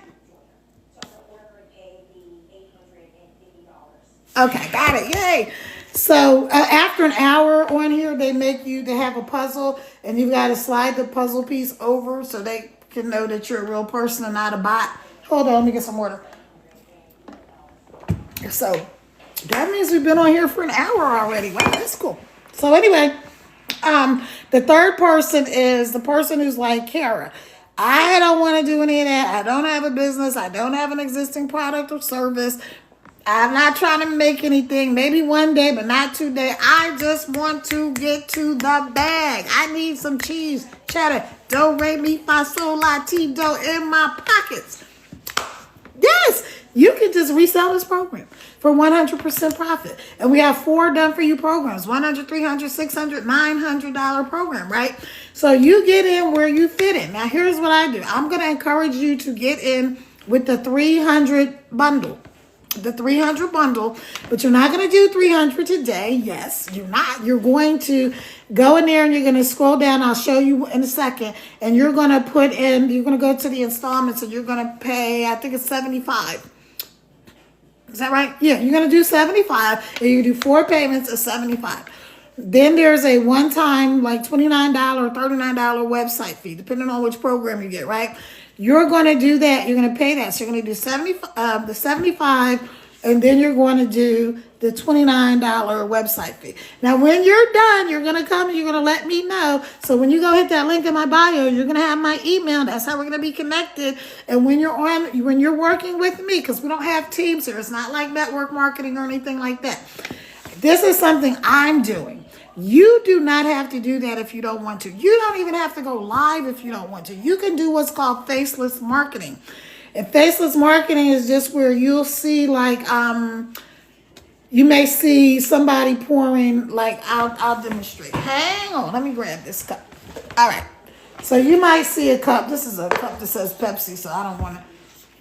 Okay, got it. Yay. So after an hour on here, they have a puzzle, and you've got to slide the puzzle piece over so they can know that you're a real person and not a bot. Hold on, let me get some water. So that means we've been on here for an hour already. Wow, that's cool. So anyway, the third person is the person who's like, Kara, I don't want to do any of that. I don't have a business. I don't have an existing product or service. I'm not trying to make anything. Maybe one day, but not today. I just want to get to the bag. I need some cheese, cheddar, do, re, mi, fa, sol, la, ti, do in my pockets. Yes, you can just resell this program for 100% profit. And we have 4 done-for-you programs, $100, $300, $600, $900 program, right? So you get in where you fit in. Now, here's what I do. I'm going to encourage you to get in with the 300 bundle. The 300 bundle, but you're not going to do 300 today. Yes, you're not. You're going to go in there and you're going to scroll down. I'll show you in a second. And you're going to you're going to go to the installments and you're going to pay, I think it's 75. Is that right? Yeah, you're going to do 75 and you do 4 payments of 75. Then there's a one-time like $29 or $39 website fee, depending on which program you get, right? You're going to do that. You're going to pay that. So you're going to do the 75, and then you're going to do the $29 website fee. Now, when you're done, you're going to come and you're going to let me know. So when you go hit that link in my bio, you're going to have my email. That's how we're going to be connected. And when you're working with me, because we don't have teams here, it's not like network marketing or anything like that. This is something I'm doing. You do not have to do that if you don't want to. You don't even have to go live if you don't want to. You can do what's called faceless marketing. And faceless marketing is just where you'll see like, you may see somebody pouring, like, I'll demonstrate. Hang on, let me grab this cup. All right. So you might see a cup. This is a cup that says Pepsi, so I don't want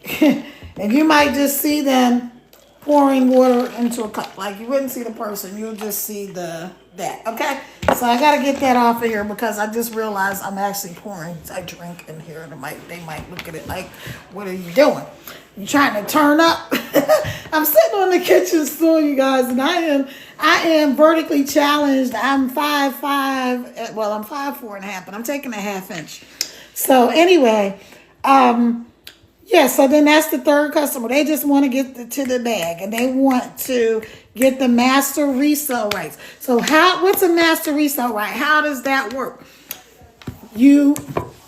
to. And you might just see them pouring water into a cup. Like you wouldn't see the person, you'll just see that. Okay? So I gotta get that off of here because I just realized I'm actually pouring a drink in here and they might look at it like, what are you doing? You trying to turn up? I'm sitting on the kitchen stool, you guys, and I am vertically challenged. I'm 5'5", well, I'm 5'4.5", but I'm taking a ½ inch. So anyway, yeah, so then that's the third customer. They just want to get to the bag, and they want to get the master resale rights. So what's a master resale right? How does that work?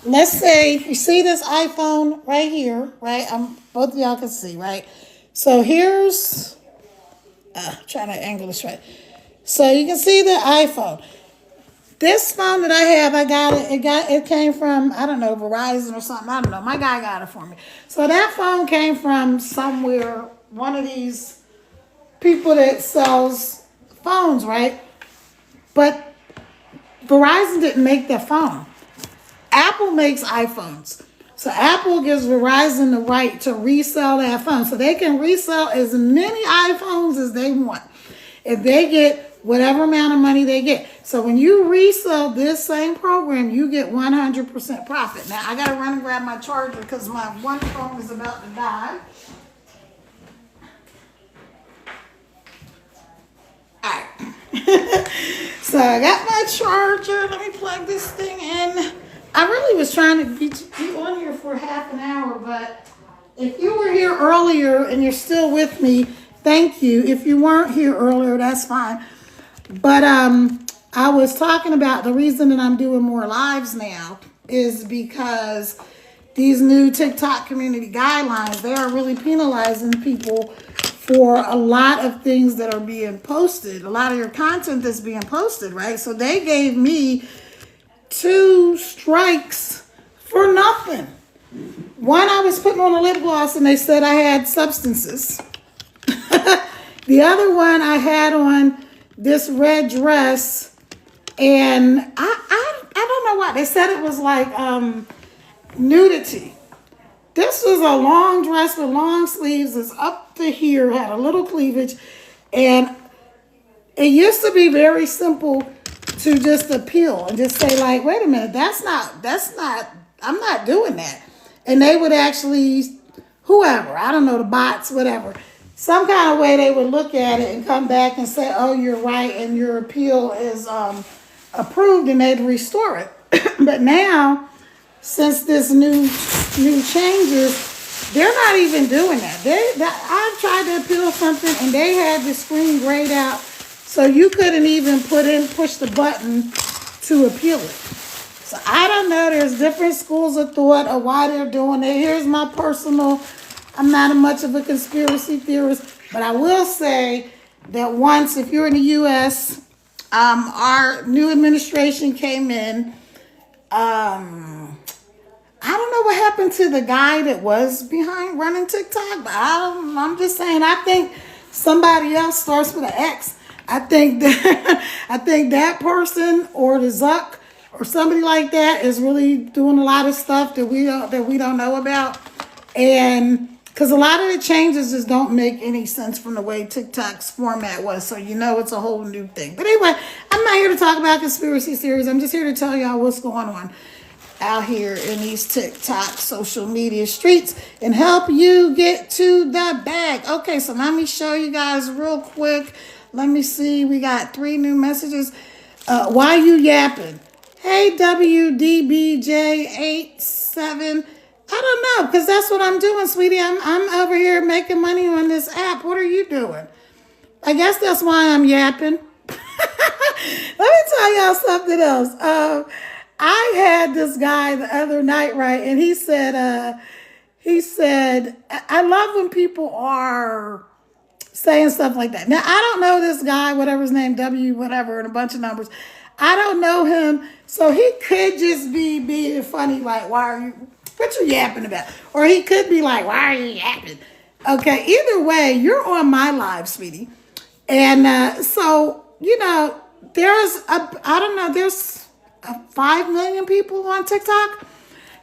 Let's say you see this iPhone right here, right? Both of y'all can see, right? So here's, trying to angle this right. So you can see the iPhone. This phone that I have, it came from, I don't know, Verizon or something. I don't know. My guy got it for me. So that phone came from somewhere, one of these people that sells phones, right? But Verizon didn't make that phone. Apple makes iPhones. So Apple gives Verizon the right to resell that phone. So they can resell as many iPhones as they want. If they get whatever amount of money they get. So when you resell this same program, you get 100% profit. Now I gotta run and grab my charger because my one phone is about to die. Alright. So I got my charger. Let me plug this thing in. I really was trying to be on here for half an hour, but if you were here earlier and you're still with me, thank you. If you weren't here earlier, that's fine. But I was talking about the reason that I'm doing more lives now is because these new TikTok community guidelines, they are really penalizing people for a lot of things that are being posted, a lot of your content that's being posted, right? So they gave me 2 strikes for nothing. One, I was putting on a lip gloss and they said I had substances. The other one, I had on this red dress, and I don't know why. They said it was like nudity. This was a long dress with long sleeves. It's up to here, had a little cleavage, and it used to be very simple to just appeal and just say like, wait a minute, that's not, I'm not doing that. And they would actually, whoever, I don't know, the bots, whatever, some kind of way they would look at it and come back and say, oh, you're right, and your appeal is approved, and they'd restore it. But now, since this new changes, they're not even doing that. I tried to appeal something, and they had the screen grayed out, so you couldn't even push the button to appeal it. So I don't know. There's different schools of thought of why they're doing it. Here's my personal. I'm not much of a conspiracy theorist, but I will say that once, if you're in the U.S., our new administration came in. I don't know what happened to the guy that was behind running TikTok, but I'm just saying, I think somebody else starts with an X. I think that person or the Zuck or somebody like that is really doing a lot of stuff that we don't know about, and because a lot of the changes just don't make any sense from the way TikTok's format was, so it's a whole new thing. But anyway, I'm not here to talk about conspiracy theories. I'm just here to tell y'all what's going on out here in these TikTok social media streets and help you get to the bag. Okay, so let me show you guys real quick. Let me see. We got 3 new messages. Why you yapping? Hey, WDBJ87. I don't know, because that's what I'm doing, sweetie. I'm over here making money on this app. What are you doing? I guess that's why I'm yapping. Let me tell y'all something else. I had this guy the other night, right? And he said, I love when people are saying stuff like that. Now, I don't know this guy, whatever his name, W, whatever, and a bunch of numbers. I don't know him. So he could just be being funny, like, what you yapping about? Or he could be like, why are you yapping? Okay, either way, you're on my live, sweetie. And so, there's 5 million people on TikTok.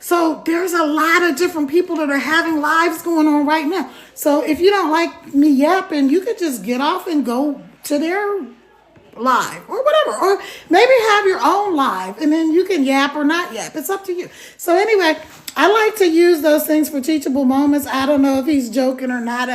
So there's a lot of different people that are having lives going on right now. So if you don't like me yapping, you could just get off and go to their live or whatever. Or maybe have your own live and then you can yap or not yap. It's up to you. So anyway, I like to use those things for teachable moments. I don't know if he's joking or not,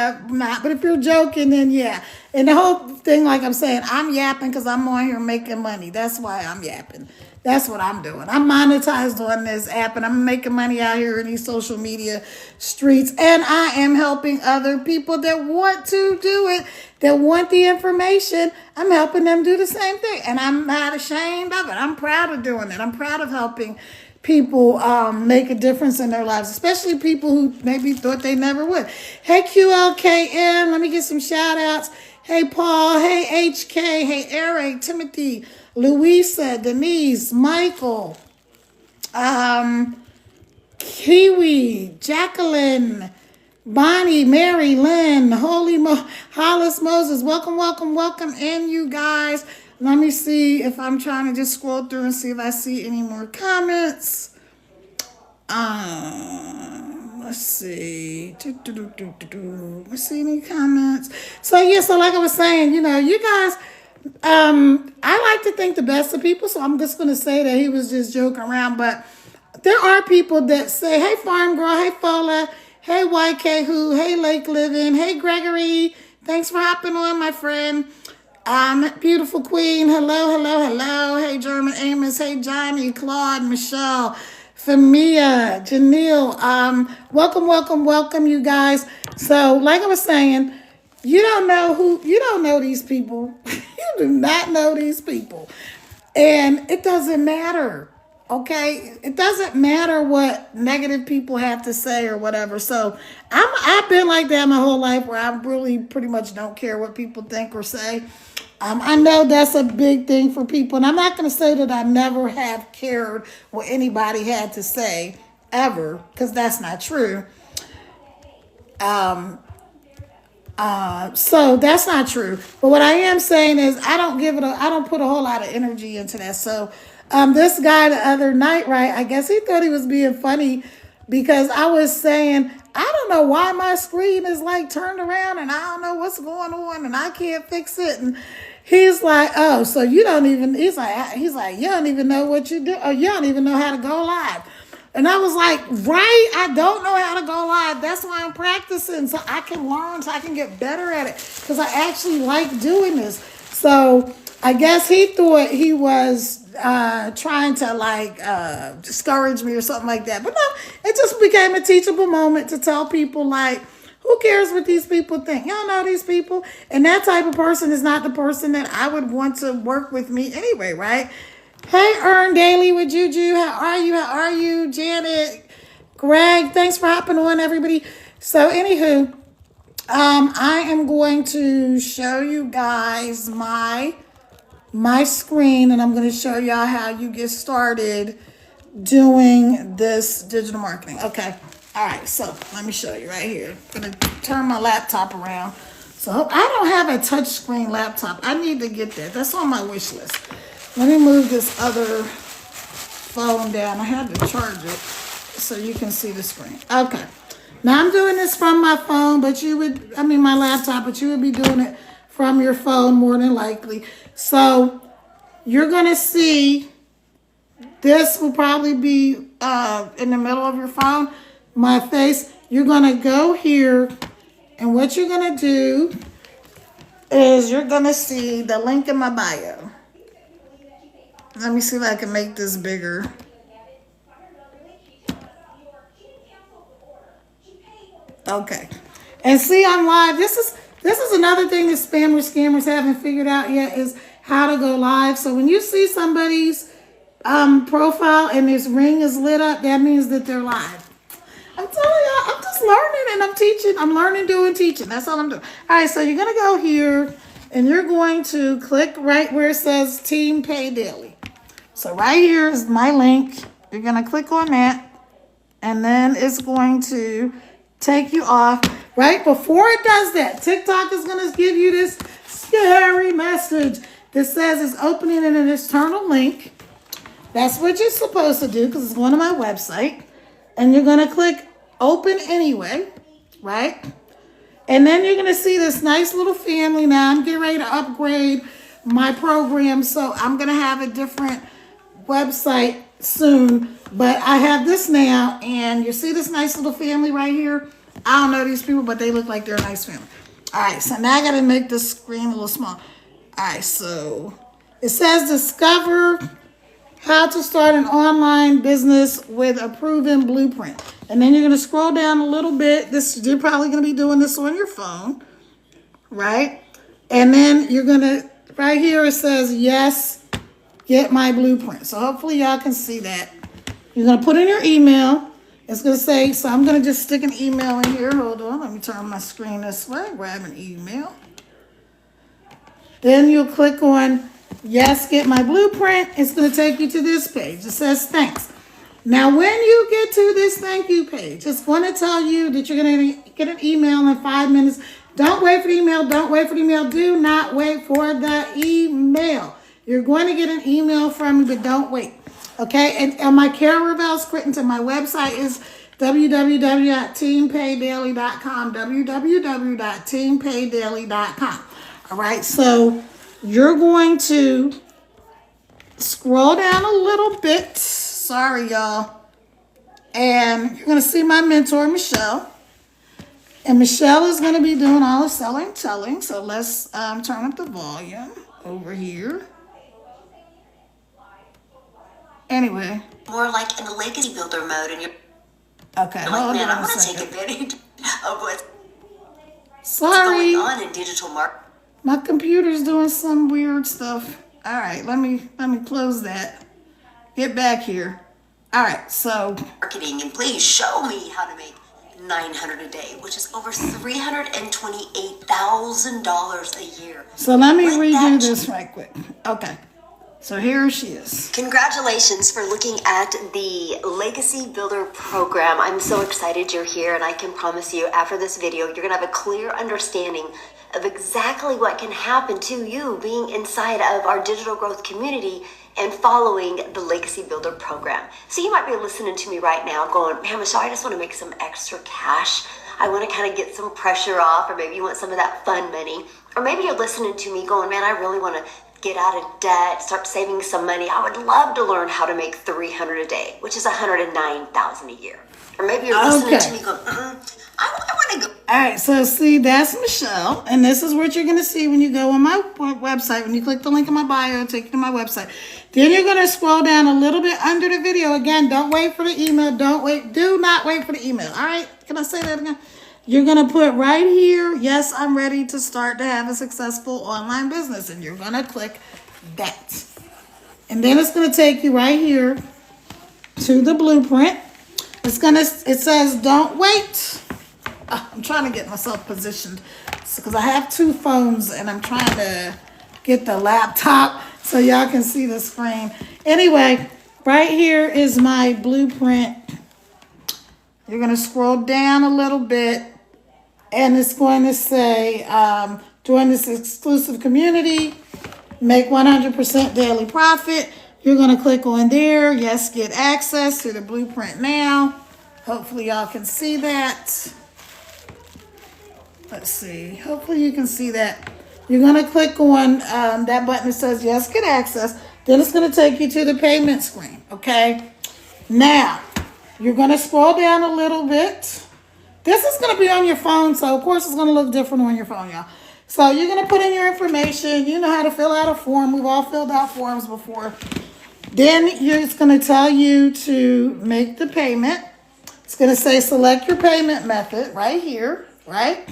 but if you're joking, then yeah. And the whole thing, like I'm saying, I'm yapping because I'm on here making money. That's why I'm yapping. That's what I'm doing. I'm monetized on this app, and I'm making money out here in these social media streets. And I am helping other people that want to do it, that want the information. I'm helping them do the same thing. And I'm not ashamed of it. I'm proud of doing it. I'm proud of helping people make a difference in their lives, especially people who maybe thought they never would. Hey, QLKM, let me get some shout outs. Hey, Paul. Hey, HK. Hey, Eric, Timothy, Louisa, Denise, Michael, Kiwi, Jacqueline, Bonnie, Mary, Lynn, Hollis Moses. Welcome, welcome, welcome in, you guys. Let me see if I'm trying to just scroll through and see if I see any more comments. Let's see. Let's see any comments. So yeah, so like I was saying, you guys, I like to think the best of people, so I'm just going to say that he was just joking around. But there are people that say, hey, Farm Girl, hey, Fola, hey, YK Who, hey, Lake Living, hey, Gregory, thanks for hopping on, my friend. Beautiful Queen, hello, hello, hello. Hey, German Amos, hey, Johnny, Claude, Michelle, Famia, Janelle. Welcome, welcome, welcome, you guys. So, like I was saying, you don't know these people. You do not know these people. And it doesn't matter. Okay? It doesn't matter what negative people have to say or whatever. So I've been like that my whole life where I really pretty much don't care what people think or say. I know that's a big thing for people. And I'm not going to say that I never have cared what anybody had to say ever, because that's not true. So that's not true. But what I am saying is I don't put a whole lot of energy into that. So this guy the other night, right, I guess he thought he was being funny because I was saying, I don't know why my screen is like turned around and I don't know what's going on and I can't fix it. And he's like, oh, so you don't even, he's like, you don't even know what you do, or you don't even know how to go live. And I was like, right, I don't know how to go live. That's why I'm practicing, so I can learn, so I can get better at it, because I actually like doing this. So I guess he thought he was trying to like discourage me or something like that. But no, it just became a teachable moment to tell people like, who cares what these people think? Y'all know these people. And that type of person is not the person that I would want to work with me anyway, right? Hey, Earn Daily with Juju. How are you? How are you? Janet, Greg, thanks for hopping on, everybody. So, anywho, I am going to show you guys my screen, and I'm going to show y'all how you get started doing this digital marketing. Okay. All right. So, let me show you right here. I'm going to turn my laptop around. So, I don't have a touchscreen laptop. I need to get that. That's on my wish list. Let me move this other phone down. I had to charge it so you can see the screen. Okay. Now I'm doing this from my phone, but my laptop, but you would be doing it from your phone more than likely. So you're going to see this will probably be in the middle of your phone, my face. You're going to go here, and what you're going to do is you're going to see the link in my bio. Let me see if I can make this bigger. Okay. And see, I'm live. This is another thing that scammers haven't figured out yet, is how to go live. So when you see somebody's profile and this ring is lit up, that means that they're live. I'm telling y'all, I'm just learning and I'm teaching. I'm learning, doing, teaching. That's all I'm doing. All right, so you're going to go here and you're going to click right where it says Team Pay Daily. So right here is my link. You're going to click on that, and then it's going to take you off. Right before it does that, TikTok is going to give you this scary message that says it's opening in an external link. That's what you're supposed to do, because it's going to my website. And you're going to click open anyway, right? And then you're going to see this nice little family. Now I'm getting ready to upgrade my program, so I'm going to have a different website soon, but I have this now, and you see this nice little family right here. I don't know these people, but they look like they're a nice family. All right, so now I got to make this screen a little small. All right, so it says discover how to start an online business with a proven blueprint, and then you're going to scroll down a little bit. You're probably going to be doing this on your phone, right? And then you're going to, right here it says yes, get my blueprint. So hopefully y'all can see that. You're going to put in your email. It's going to say, so I'm going to just stick an email in here. Hold on. Let me turn my screen this way. Grab an email. Then you'll click on yes, get my blueprint. It's going to take you to this page. It says thanks. Now, when you get to this thank you page, it's going to tell you that you're going to get an email in 5 minutes. Don't wait for the email. Don't wait for the email. Do not wait for the email. You're going to get an email from me, but don't wait. Okay? And my Carol Ravel Scritton, my website is www.teampaydaily.com. www.teampaydaily.com. All right? So you're going to scroll down a little bit. Sorry, y'all. And you're going to see my mentor, Michelle. And Michelle is going to be doing all the selling and telling. So let's turn up the volume over here. Anyway. More like in the legacy builder mode. And you're okay, like, hold man, on I a want to take second. advantage of what's Sorry. going on in digital marketing. My computer's doing some weird stuff. All right, let me close that. Get back here. All right, so Marketing, and please show me how to make $900 a day, which is over $328,000 a year. so let me Let redo that- this right quick. Okay, so here she is. Congratulations for looking at the Legacy Builder program. I'm so excited you're here, and I can promise you after this video, you're gonna have a clear understanding of exactly what can happen to you being inside of our digital growth community and following the Legacy Builder program. So you might be listening to me right now going, man, Michelle, I just want to make some extra cash. I want to kind of get some pressure off, or maybe you want some of that fun money. Or maybe you're listening to me going, man, I really want to get out of debt, start saving some money. I would love to learn how to make $300 a day, which is $109,000 a year. Or maybe you're listening to me going, I want to go. All right, so see, that's Michelle, and this is what you're going to see when you go on my website. When you click the link in my bio, it'll take you to my website. Then you're going to scroll down a little bit under the video. Again, don't wait for the email. Do not wait for the email. All right, can I say that again? You're going to put right here, yes, I'm ready to start to have a successful online business, and you're going to click that. And then it's going to take you right here to the blueprint. It says, don't wait. I'm trying to get myself positioned because I have two phones and I'm trying to get the laptop so y'all can see the screen. Anyway, right here is my blueprint. You're going to scroll down a little bit and it's going to say, join this exclusive community, make 100% daily profit. You're going to click on there. Yes, get access to the blueprint now. Hopefully y'all can see that. Let's see. Hopefully you can see that. You're going to click on that button that says yes, get access. Then it's going to take you to the payment screen. Okay. Now, you're going to scroll down a little bit. This is going to be on your phone. So, of course, it's going to look different on your phone, y'all. So, you're going to put in your information. You know how to fill out a form. We've all filled out forms before. Then it's going to tell you to make the payment. It's going to say select your payment method right here, right?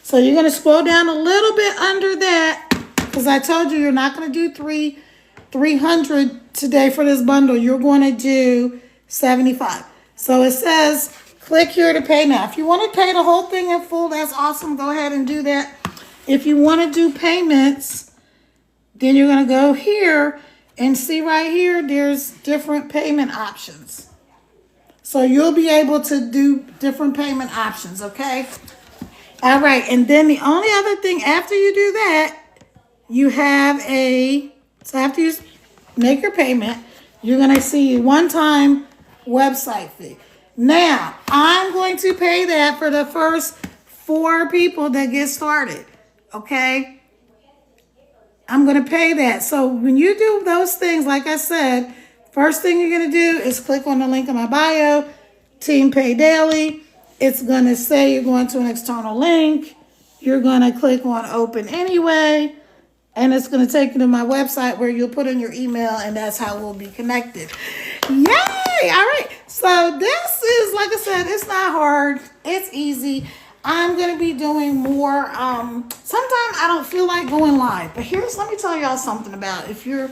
So you're going to scroll down a little bit under that because I told you you're not going to do 300 today for this bundle. You're going to do 75. So it says click here to pay now. If you want to pay the whole thing in full, that's awesome. Go ahead and do that. If you want to do payments, then you're going to go here and see right here, there's different payment options. So you'll be able to do different payment options, okay? All right, and then the only other thing after you do that, you have so after you make your payment, you're going to see a one-time website fee. Now, I'm going to pay that for the first 4 people that get started, okay? I'm going to pay that. So when you do those things, like I said, first thing you're going to do is click on the link in my bio, Team Pay Daily. It's going to say you're going to an external link. You're going to click on Open Anyway. And it's going to take you to my website where you'll put in your email, and that's how we'll be connected. Yay! All right. So this is, like I said, it's not hard. It's easy. I'm going to be doing more. Sometimes I don't feel like going live. But let me tell y'all something about if you're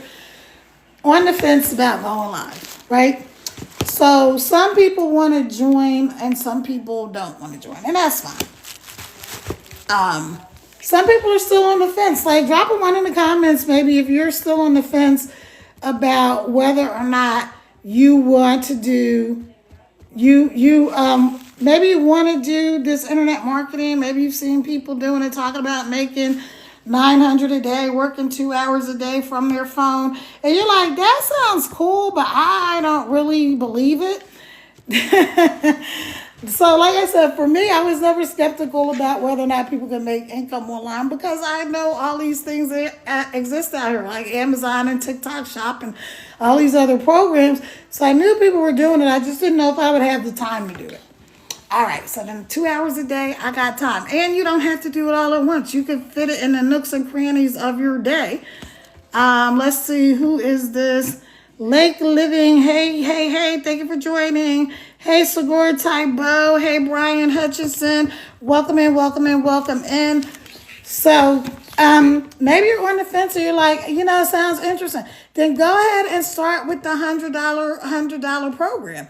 on the fence about going live, right? So some people want to join and some people don't want to join. And that's fine. Some people are still on the fence. Like, drop a 1 in the comments, maybe if you're still on the fence about whether or not you want to do, maybe you want to do this internet marketing. Maybe you've seen people doing it, talking about making $900 a day, working 2 hours a day from their phone. And you're like, that sounds cool, but I don't really believe it. So, like I said, for me, I was never skeptical about whether or not people can make income online because I know all these things that exist out here, like Amazon and TikTok Shop and all these other programs. So I knew people were doing it. I just didn't know if I would have the time to do it. All right, so then 2 hours a day, I got time. And you don't have to do it all at once. You can fit it in the nooks and crannies of your day. Let's see, who is this? Lake Living. Hey, hey, hey, thank you for joining. Hey, Sigour Tybo. Hey, Brian Hutchinson. Welcome in, welcome in, welcome in. So, maybe you're on the fence or you're like, it sounds interesting. Then go ahead and start with the $100 program.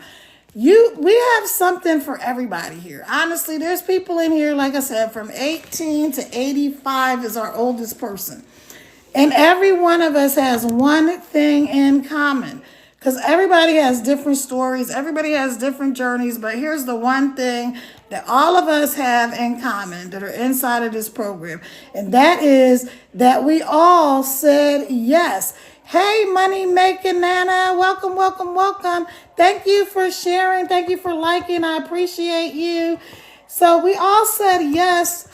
We have something for everybody here. Honestly, there's people in here, like I said, from 18 to 85 is our oldest person. And every one of us has one thing in common because everybody has different stories. Everybody has different journeys. But here's the one thing that all of us have in common that are inside of this program. And that is that we all said yes. Hey, Money Making Nana. Welcome, welcome, welcome. Thank you for sharing. Thank you for liking. I appreciate you. So we all said yes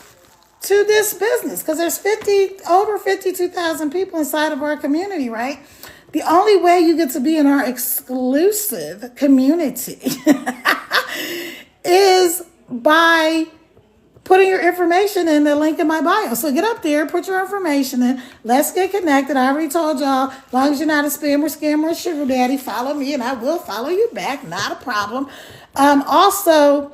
to this business because there's over 52,000 people inside of our community, right? The only way you get to be in our exclusive community is by putting your information in the link in my bio. So get up there, put your information in. Let's get connected. I already told y'all, as long as you're not a spammer, scammer, or sugar daddy, follow me and I will follow you back. Not a problem. Also,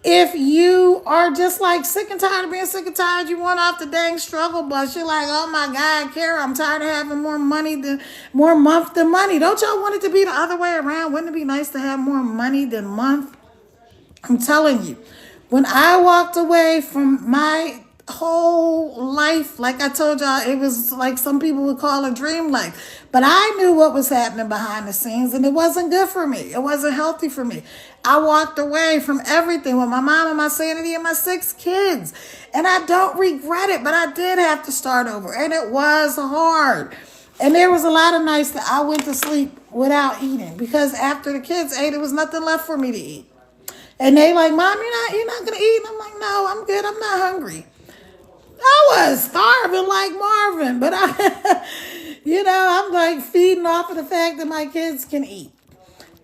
if you are just like sick and tired of being sick and tired, you want off the dang struggle bus. You're like, oh my God, Kara, I'm tired of having more month than money. Don't y'all want it to be the other way around? Wouldn't it be nice to have more money than month? I'm telling you, when I walked away from my whole life, like I told y'all, it was like some people would call a dream life. But I knew what was happening behind the scenes and it wasn't good for me. It wasn't healthy for me. I walked away from everything with my mom and my sanity and my 6 kids. And I don't regret it, but I did have to start over. And it was hard. And there was a lot of nights that I went to sleep without eating because after the kids ate, there was nothing left for me to eat. And they like, Mom, you're not going to eat? And I'm like, no, I'm good. I'm not hungry. I was starving like Marvin, but I'm like feeding off of the fact that my kids can eat.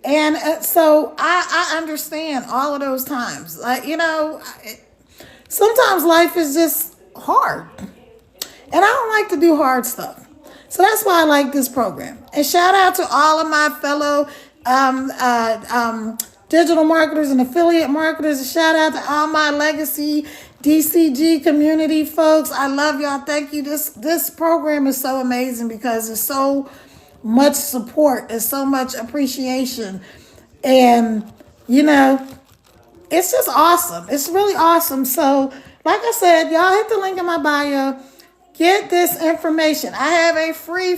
And so I understand all of those times. Like, sometimes life is just hard. And I don't like to do hard stuff. So that's why I like this program. And shout out to all of my fellow digital marketers and affiliate marketers. And shout out to all my legacy DCG community folks. I love y'all. Thank you. This program is so amazing because it's so much support. It's so much appreciation. And, it's just awesome. It's really awesome. So, like I said, y'all hit the link in my bio. Get this information. I have a free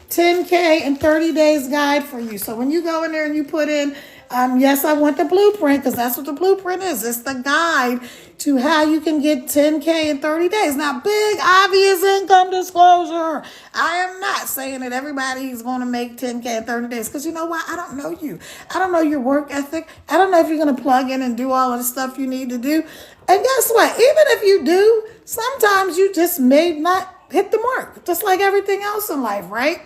10K in 30 days guide for you. So when you go in there and you put in, yes, I want the blueprint because that's what the blueprint is. It's the guide to how you can get 10K in 30 days. Now, big obvious income disclosure. I am not saying that everybody is going to make 10K in 30 days because you know what? I don't know you. I don't know your work ethic. I don't know if you're going to plug in and do all of the stuff you need to do. And guess what? Even if you do, sometimes you just may not hit the mark, just like everything else in life, right?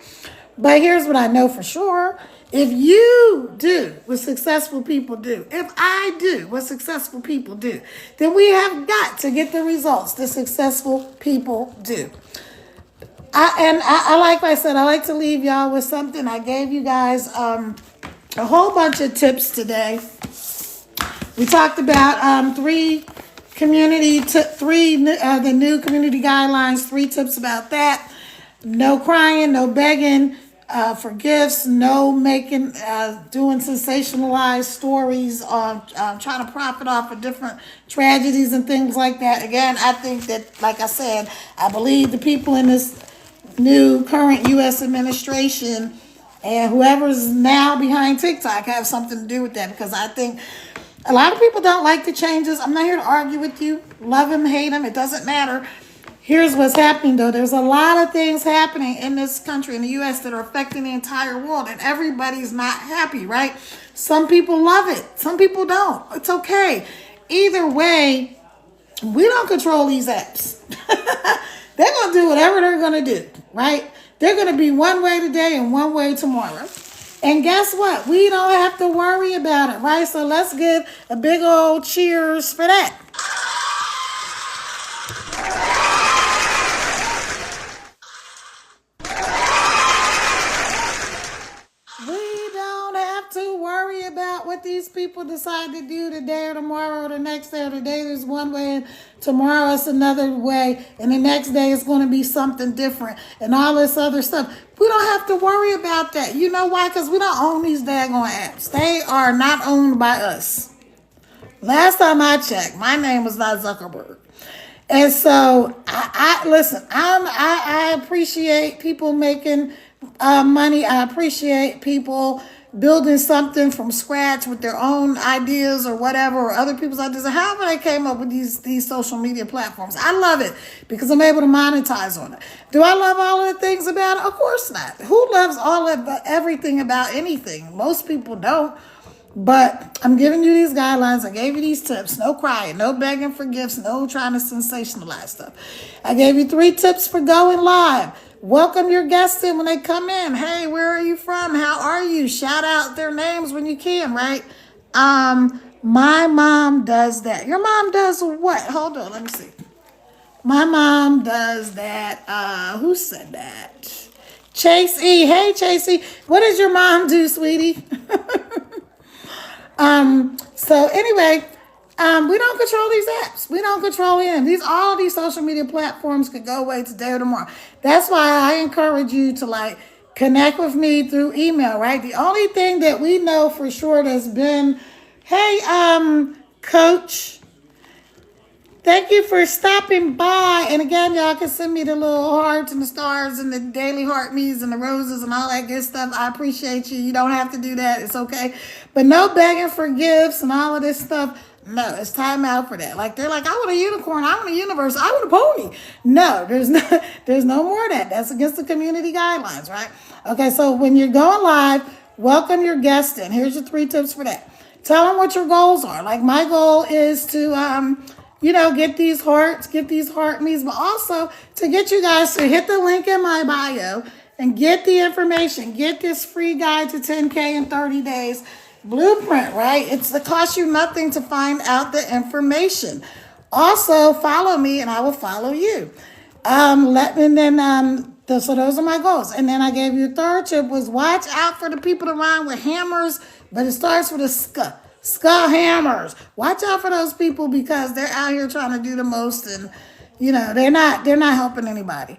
But here's what I know for sure. If you do what successful people do, if I do what successful people do, then we have got to get the results that successful people do. Like I said, I like to leave y'all with something. I gave you guys a whole bunch of tips today. We talked about the new community guidelines, 3 tips about that. No crying, no begging for gifts, no doing sensationalized stories on trying to profit off of different tragedies and things like that. Again, I think that, like I said, I believe the people in this new current U.S. administration and whoever's now behind TikTok have something to do with that because I think a lot of people don't like the changes. I'm not here to argue with you. Love them, hate them. It doesn't matter. Here's what's happening though. There's a lot of things happening in this country, in the US, that are affecting the entire world, and everybody's not happy, right? Some people love it, some people don't. It's okay. Either way, we don't control these apps. They're going to do whatever they're going to do, right? They're going to be one way today and one way tomorrow. And guess what? We don't have to worry about it, right? So let's give a big old cheers for that. We don't have to worry about what these people decide to do today or tomorrow or the next day, or today there's one way and tomorrow it's another way and the next day it's going to be something different and all this other stuff. We don't have to worry about that. You know why? Because we don't own these daggone apps. They are not owned by us. Last time I checked, my name was not Zuckerberg. And so I listen, I appreciate people making money. I appreciate people building something from scratch with their own ideas or whatever, or other people's ideas, or however they came up with these social media platforms. I love it because I'm able to monetize on it. Do I love all of the things about it? Of course not. Who loves all of everything about anything? Most people don't. But I'm giving you these guidelines. I gave you these tips. No crying, no begging for gifts, no trying to sensationalize stuff. I gave you 3 tips for going live. Welcome your guests in when they come in. Hey, where are you from? How are you? Shout out their names when you can, right? My mom does that. Your mom does what? Hold on, let me see. My mom does that. Who said that? Chase E. Hey, Chase E. What does your mom do, sweetie? So anyway, we don't control these apps. We don't control them. All these social media platforms could go away today or tomorrow. That's why I encourage you to connect with me through email, right? The only thing that we know for sure has been, hey, Coach, thank you for stopping by. And again, y'all can send me the little hearts and the stars and the daily heart me's and the roses and all that good stuff. I appreciate you. You don't have to do that. It's okay. But no begging for gifts and all of this stuff. No, it's time out for that. They're like, I want a unicorn. I want a universe. I want a pony. No, there's no more of that. That's against the community guidelines, right? Okay, so when you're going live, welcome your guest in. Here's your 3 tips for that. Tell them what your goals are. My goal is to get these hearts, get these heart me's, but also to get you guys to hit the link in my bio and get the information. Get this free guide to 10K in 30 days blueprint, right? It costs you nothing to find out the information. Also, follow me and I will follow you. So those are my goals. And then I gave you a 3rd tip was watch out for the people around with hammers, but it starts with a skull hammers. Watch out for those people because they're out here trying to do the most, and they're not helping anybody.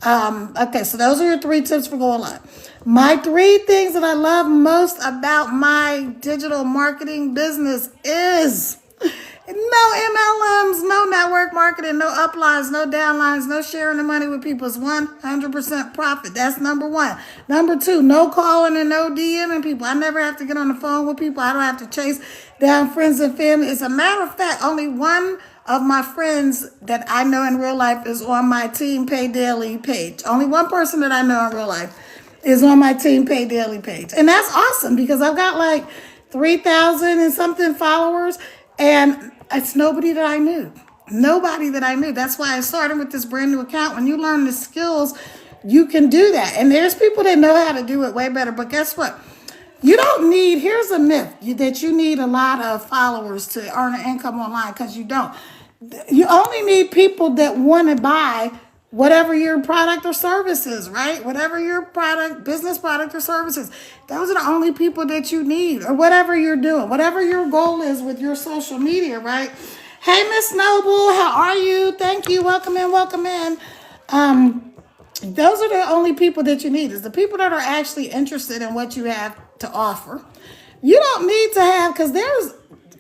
Okay, so those are your 3 tips for going live. My 3 things that I love most about my digital marketing business is no MLMs, no network marketing, no uplines, no downlines, no sharing the money with people. It's 100% profit. That's number 1. Number 2, no calling and no DMing people. I never have to get on the phone with people. I don't have to chase down friends and family. As a matter of fact, only one of my friends that I know in real life is on my Team Pay Daily page. Only one person that I know in real life is on my Team Pay Daily page. And that's awesome because I've got 3,000 and something followers, and it's nobody that I knew. Nobody that I knew. That's why I started with this brand new account. When you learn the skills, you can do that. And there's people that know how to do it way better. But guess what? You don't need, here's a myth, that you need a lot of followers to earn an income online, because you don't. You only need people that want to buy whatever your product or service is, right? Whatever your business product or services. Those are the only people that you need, or whatever you're doing, whatever your goal is with your social media, right? Hey, Miss Noble, how are you? Thank you. Welcome in, welcome in. Those are the only people that you need, is the people that are actually interested in what you have to offer. You don't need to have, because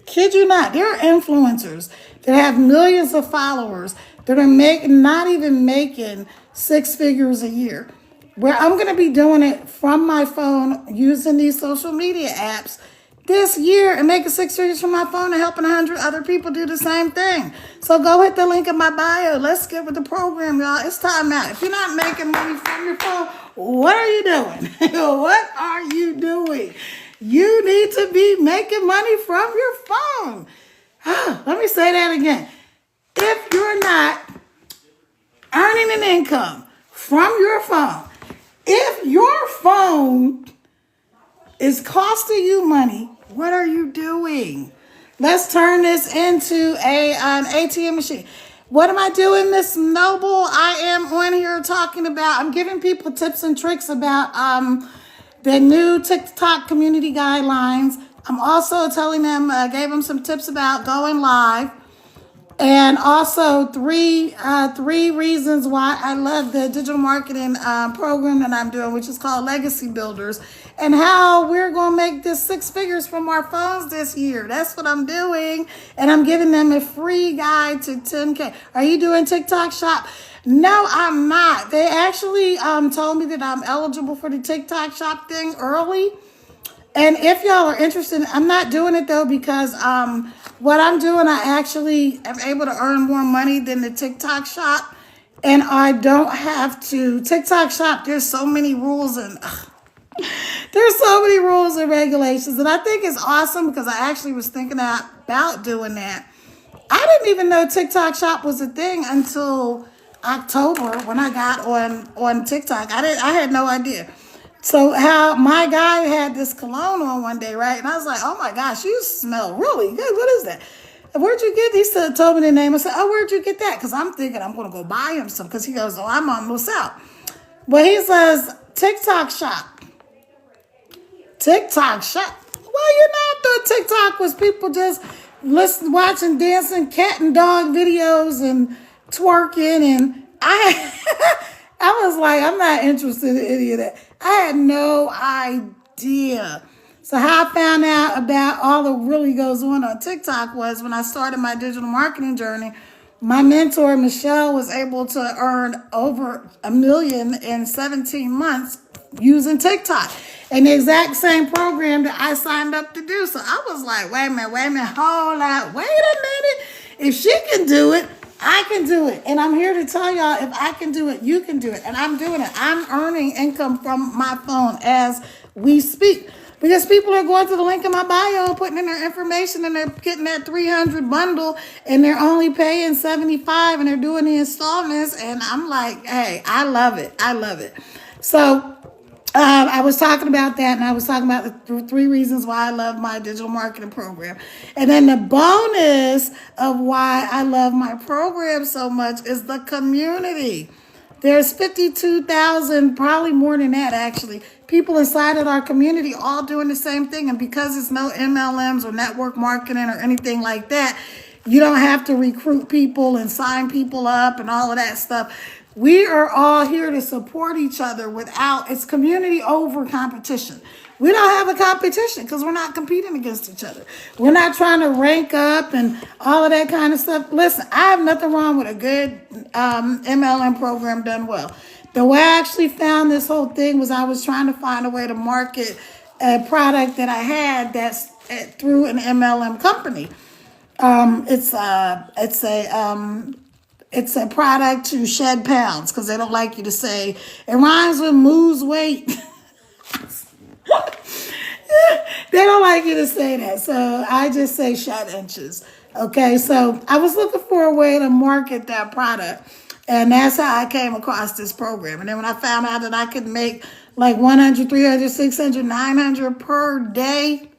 kid you not, there are influencers that have millions of followers that are not even making 6 figures a year. Where I'm going to be doing it from my phone using these social media apps this year and making 6 figures from my phone and helping 100 other people do the same thing. So go hit the link in my bio. Let's get with the program, y'all. It's time out. If you're not making money from your phone, what are you doing? What are you doing? You need to be making money from your phone. Let me say that again. If you're not earning an income from your phone, if your phone is costing you money, what are you doing? Let's turn this into an ATM machine. What am I doing, Miss Noble? I am on here talking about, I'm giving people tips and tricks about the new TikTok community guidelines. I'm also telling them, gave them some tips about going live. And also three reasons why I love the digital marketing program that I'm doing, which is called Legacy Builders, and how we're going to make this 6 figures from our phones this year. That's what I'm doing. And I'm giving them a free guide to 10K. Are you doing TikTok Shop? No, I'm not. They actually told me that I'm eligible for the TikTok Shop thing early. And if y'all are interested, I'm not doing it though because what I'm doing, I actually am able to earn more money than the TikTok Shop. And I don't have to. TikTok Shop, there's so many rules and there's so many rules and regulations. And I think it's awesome because I actually was thinking about doing that. I didn't even know TikTok Shop was a thing until October when I got on TikTok. I had no idea. So how my guy had this cologne on one day, right? And I was like, oh my gosh, you smell really good. What is that? Where'd you get? He said, told me the name. I said, oh, where'd you get that? Because I'm thinking I'm going to go buy him some. Because he goes, oh, I'm almost out. But he says, TikTok Shop. TikTok Shop. Well, you know, I thought TikTok was people just watching dancing cat and dog videos and twerking. And I was like, I'm not interested in any of that. I had no idea. So how I found out about all that really goes on TikTok was when I started my digital marketing journey. My mentor, Michelle, was able to earn over $1 million in 17 months using TikTok. And the exact same program that I signed up to do. So I was like, wait a minute, hold up, wait a minute. If she can do it, I can do it. And I'm here to tell y'all, if I can do it, you can do it. And I'm doing it. I'm earning income from my phone as we speak. Because people are going to the link in my bio, putting in their information, and they're getting that 300 bundle, and they're only paying $75, and they're doing the installments. And I'm like, hey, I love it. I love it. So I was talking about that, and I was talking about the 3 reasons why I love my digital marketing program. And then the bonus of why I love my program so much is the community. There's 52,000, probably more than that actually, people inside of our community all doing the same thing. And because it's no MLMs or network marketing or anything like that, you don't have to recruit people and sign people up and all of that stuff. We are all here to support each other it's community over competition. We don't have a competition because we're not competing against each other. We're not trying to rank up and all of that kind of stuff. Listen, I have nothing wrong with a good MLM program done well. The way I actually found this whole thing was I was trying to find a way to market a product that I had that's through an MLM company. It's a product to shed pounds because they don't like you to say it rhymes with lose weight. They don't like you to say that. So I just say shed inches. Okay, so I was looking for a way to market that product. And that's how I came across this program. And then when I found out that I could make like 100, 300, 600, 900 per day,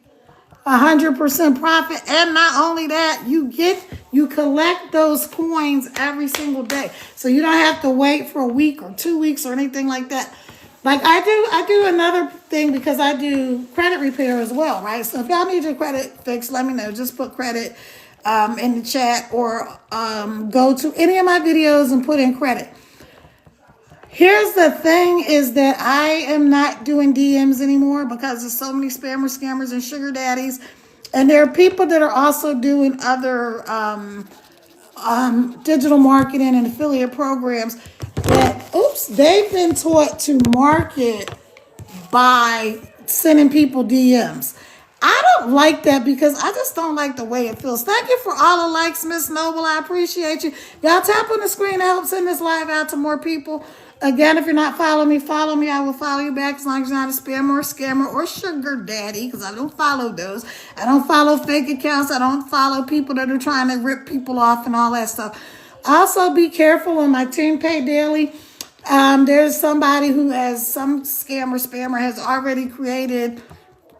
100% profit. And not only that, you collect those coins every single day. So you don't have to wait for a week or 2 weeks or anything like that. Like I do another thing because I do credit repair as well, right? So if y'all need your credit fixed, let me know. Just put credit in the chat or go to any of my videos and put in credit. Here's the thing is that I am not doing DMs anymore because there's so many spammers, scammers, and sugar daddies. And there are people that are also doing other digital marketing and affiliate programs that, they've been taught to market by sending people DMs. I don't like that because I just don't like the way it feels. Thank you for all the likes, Miss Noble. I appreciate you. Y'all tap on the screen to help send this live out to more people. Again, if you're not following me, follow me. I will follow you back as long as you're not a spammer or scammer or sugar daddy, because I don't follow those. I don't follow fake accounts. I don't follow people that are trying to rip people off and all that stuff. Also, be careful on my Team Pay Daily. There's somebody who has, some spammer has already created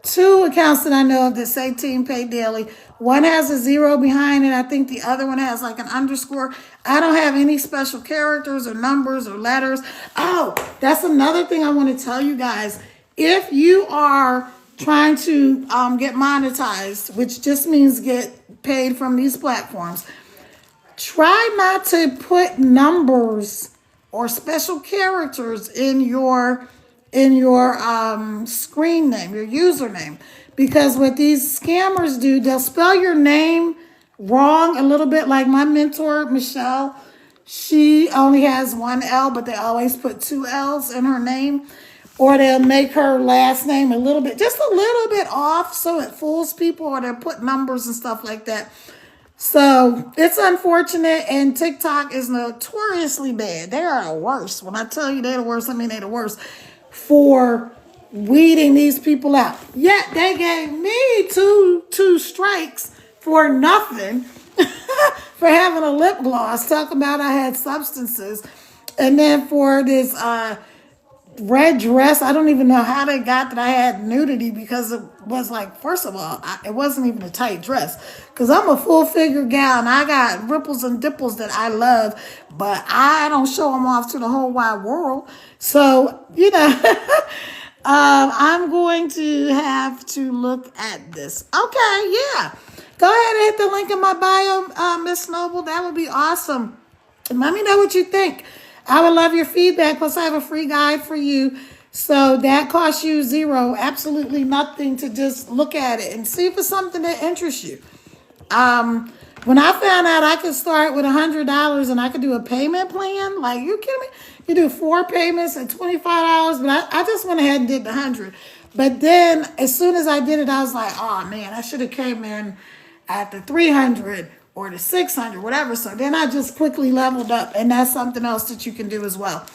2 accounts that I know of that say Team Pay Daily. One has a 0 behind it. I think the other one has like an underscore. I don't have any special characters or numbers or letters. Oh, that's another thing I want to tell you guys. If you are trying to get monetized, which just means get paid from these platforms, try not to put numbers or special characters in your screen name, your username, because what these scammers do, they'll spell your name wrong a little bit. Like my mentor Michelle, she only has 1 L, but they always put 2 L's in her name, or they'll make her last name just a little bit off, so it fools people, or they'll put numbers and stuff like that. So it's unfortunate, and TikTok is notoriously bad. They are the worst. When I tell you they're the worst, I mean they're the worst for weeding these people out. Yet they gave me two strikes for nothing for having a lip gloss, talking about I had substances. And then for this red dress, I don't even know how they got that I had nudity, because it was like, first of all, it wasn't even a tight dress, because I'm a full figure gal and I got ripples and dimples that I love, but I don't show them off to the whole wide world. So, I'm going to have to look at this. Okay, yeah. Go ahead and hit the link in my bio, Miss Noble. That would be awesome. And let me know what you think. I would love your feedback. Plus, I have a free guide for you. So that costs you 0, absolutely nothing, to just look at it and see if it's something that interests you. When I found out I could start with $100 and I could do a payment plan, like, you kidding me? You do 4 payments at $25, but I just went ahead and did the 100. But then as soon as I did it, I was like, oh man, I should have came in at the 300 or the 600, whatever. So then I just quickly leveled up, and that's something else that you can do as well.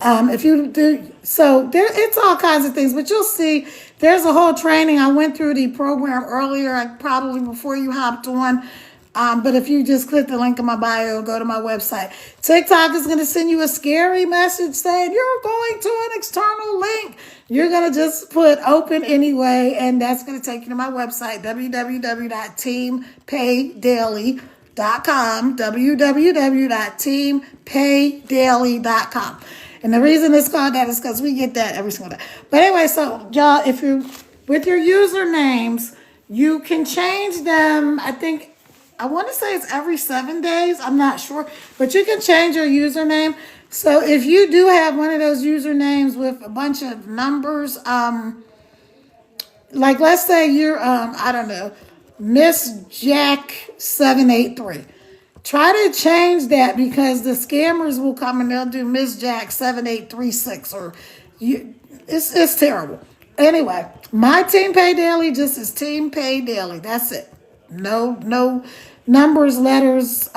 If you do, so there, it's all kinds of things, but you'll see there's a whole training. I went through the program earlier, probably before you hopped on. But if you just click the link in my bio, go to my website. TikTok is going to send you a scary message saying you're going to an external link. You're going to just put open anyway, and that's going to take you to my website, www.teampaydaily.com, www.teampaydaily.com. And the reason it's called that is because we get that every single day. But anyway, so y'all, if you, with your usernames, you can change them. I want to say it's every 7 days. I'm not sure, but you can change your username. So if you do have one of those usernames with a bunch of numbers, like let's say you're, I don't know, Miss Jack 783. Try to change that, because the scammers will come and they'll do Miss Jack 7836, or it's terrible. Anyway, my Team Pay Daily just is Team Pay Daily. That's it. No numbers, letters.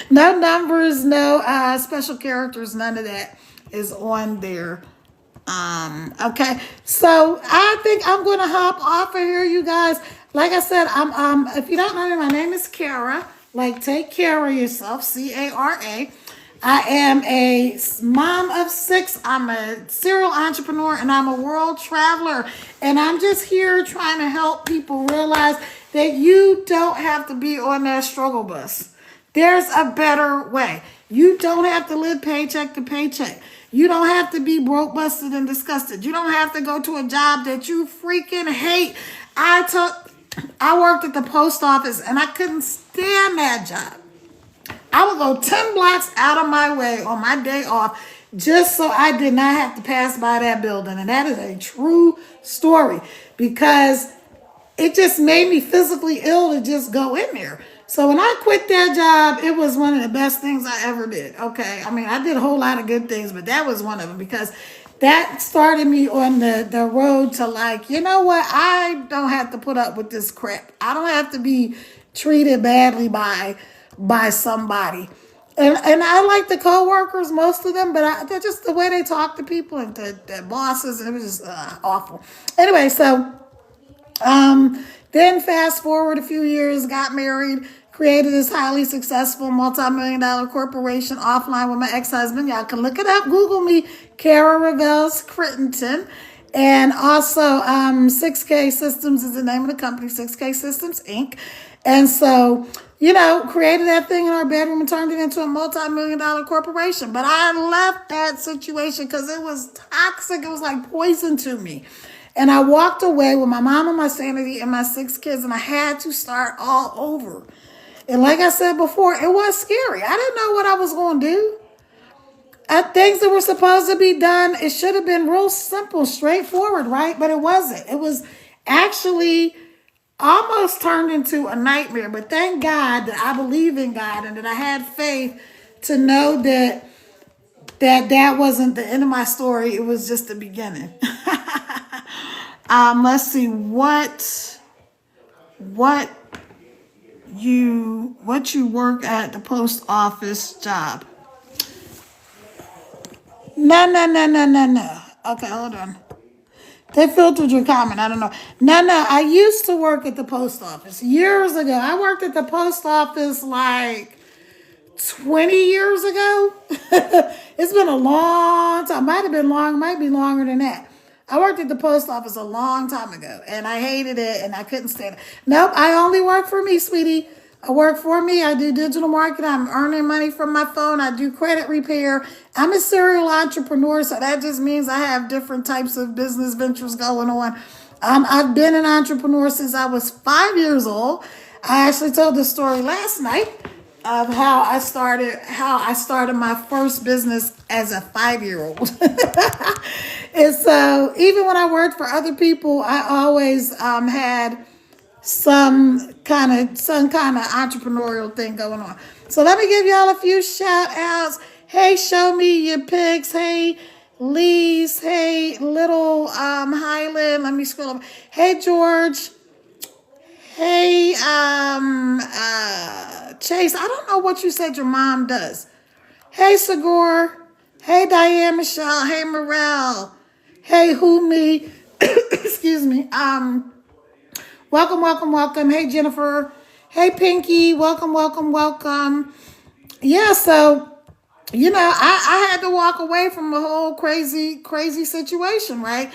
No numbers, no special characters. None of that is on there. Okay, so I think I'm going to hop off of here, you guys. Like I said, I'm if you don't know me, my name is Cara. Like, take care of yourself, Cara. I am a mom of 6. I'm a serial entrepreneur, and I'm a world traveler. And I'm just here trying to help people realize that you don't have to be on that struggle bus. There's a better way. You don't have to live paycheck to paycheck. You don't have to be broke, busted, and disgusted. You don't have to go to a job that you freaking hate. I worked at the post office, and I couldn't stand that job. I would go 10 blocks out of my way on my day off just so I did not have to pass by that building. And that is a true story, because it just made me physically ill to just go in there. So when I quit that job, it was one of the best things I ever did. Okay. I mean, I did a whole lot of good things, but that was one of them, because that started me on the road to like, you know what? I don't have to put up with this crap. I don't have to be treated badly by somebody. And I like the coworkers, most of them, but they're just the way they talk to people and the bosses, and it was just awful. Anyway, so then fast forward a few years, got married, created this highly successful multi-million-dollar corporation offline with my ex-husband. Y'all can look it up. Google me, Kara Revels Crittenton. And also 6K Systems is the name of the company, 6K Systems, Inc. And so, created that thing in our bedroom and turned it into a multi-million-dollar corporation. But I left that situation because it was toxic. It was like poison to me. And I walked away with my mom and my sanity and my 6 kids, and I had to start all over. And like I said before, it was scary. I didn't know what I was going to do. Things that were supposed to be done, it should have been real simple, straightforward, right? But it wasn't. It was actually almost turned into a nightmare. But thank God that I believe in God and that I had faith to know that wasn't the end of my story. It was just the beginning. Let's see what you work at the post office job. No. Okay, hold on. They filtered your comment. I don't know. No. I used to work at the post office years ago. I worked at the post office like 20 years ago. It's been a long time. Might be longer than that. I worked at the post office a long time ago, and I hated it, and I couldn't stand it. Nope, I only work for me, sweetie. I work for me. I do digital marketing. I'm earning money from my phone. I do credit repair. I'm a serial entrepreneur, so that just means I have different types of business ventures going on. I've been an entrepreneur since I was 5 years old. I actually told this story last night of how I started my first business as a 5-year-old. And so even when I worked for other people, I always had some kind of entrepreneurial thing going on. So let me give y'all a few shout outs. Hey, show me your pics. Hey, Lise. Hey, little Highland. Let me scroll up. Hey, George. Hey, Chase. I don't know what you said your mom does. Hey, Sigur. Hey, Diane Michelle. Hey, Morel. Hey, Humi. Excuse me. Welcome. Hey, Jennifer. Hey, Pinky. Welcome. Yeah, so, I had to walk away from a whole crazy situation, right?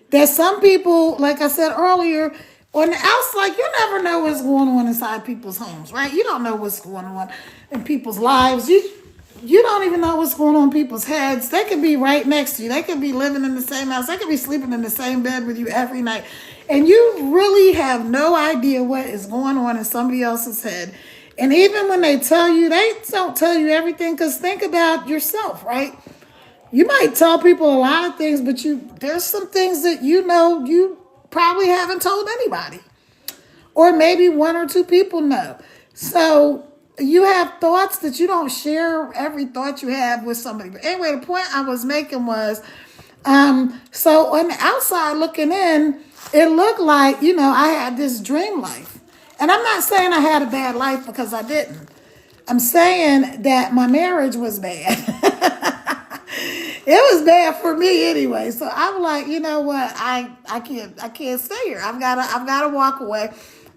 There's some people, like I said earlier, on the outside, you never know what's going on inside people's homes, right? You don't know what's going on in people's lives. You don't even know what's going on in people's heads. They could be right next to you. They could be living in the same house. They could be sleeping in the same bed with you every night. And you really have no idea what is going on in somebody else's head. And even when they tell you, they don't tell you everything, because think about yourself, right? You might tell people a lot of things, but there's some things that you probably haven't told anybody. Or maybe 1 or 2 people know. So you have thoughts that you don't share every thought you have with somebody. But anyway, the point I was making was, so on the outside looking in, it looked like, I had this dream life. And I'm not saying I had a bad life, because I didn't. I'm saying that my marriage was bad. It was bad for me anyway. So I'm like, you know what? I can't stay here. I've got to walk away.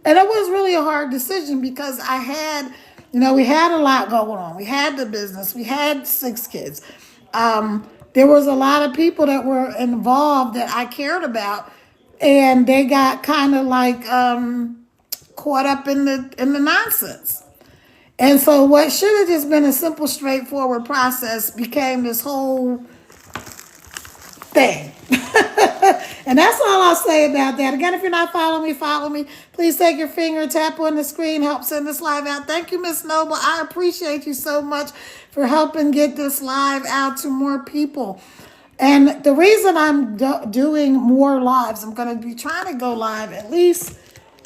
And it was really a hard decision, because I had, we had a lot going on. We had the business. We had 6 kids. There was a lot of people that were involved that I cared about, and they got kind of like caught up in the nonsense. And so what should have just been a simple, straightforward process became this whole thing. And that's all I'll say about that. Again, if you're not following me, follow me. Please take your finger, tap on the screen, help send this live out. Thank you, Miss Noble. I appreciate you so much for helping get this live out to more people. And the reason I'm doing more lives, I'm going to be trying to go live at least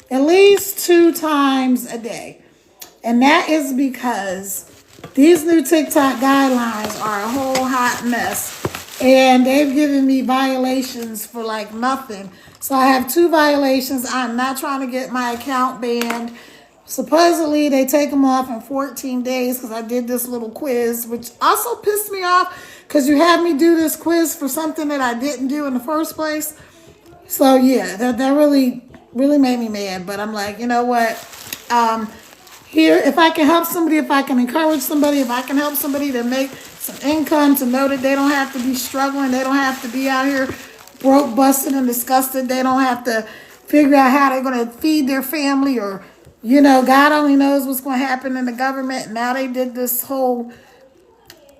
2 times a day. And that is because these new TikTok guidelines are a whole hot mess. and they've given me violations for like nothing. So I have 2 violations. I'm not trying to get my account banned. Supposedly they take them off in 14 days because I did this little quiz, which also pissed me off because you had me do this quiz for something that I didn't do in the first place. So yeah, that really made me mad. But I'm like, you know what? Here, if I can help somebody, if I can encourage somebody, if I can help somebody to make some income, to know that they don't have to be struggling, they don't have to be out here broke, busted, and disgusted, they don't have to figure out how they're going to feed their family, or, God only knows what's going to happen in the government. Now they did this whole,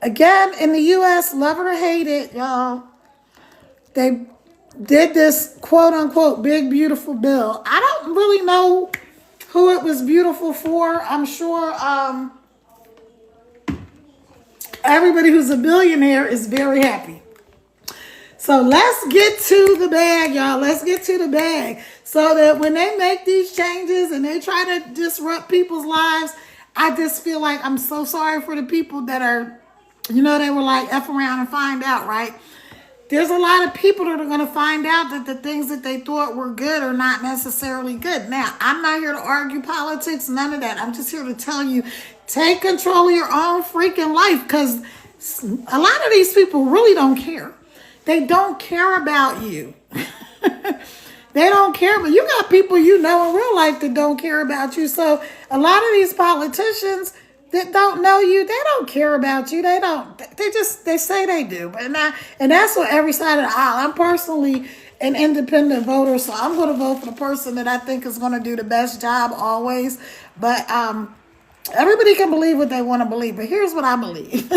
again, in the U.S., love it or hate it, y'all, they did this quote unquote big beautiful bill. I don't really know who it was beautiful for. I'm sure everybody who's a billionaire is very happy. So let's get to the bag, y'all. Let's get to the bag. So that when they make these changes and they try to disrupt people's lives, I just feel like I'm so sorry for the people that are, they were like, F around and find out, right? There's a lot of people that are going to find out that the things that they thought were good are not necessarily good. Now, I'm not here to argue politics, none of that. I'm just here to tell you, take control of your own freaking life, because a lot of these people really don't care. They don't care about you. They don't care, but you got people in real life that don't care about you. So a lot of these politicians that don't know you, they don't care about you. They say they do. And that's on every side of the aisle. I'm personally an independent voter, so I'm going to vote for the person that I think is going to do the best job always. But everybody can believe what they want to believe. But here's what I believe.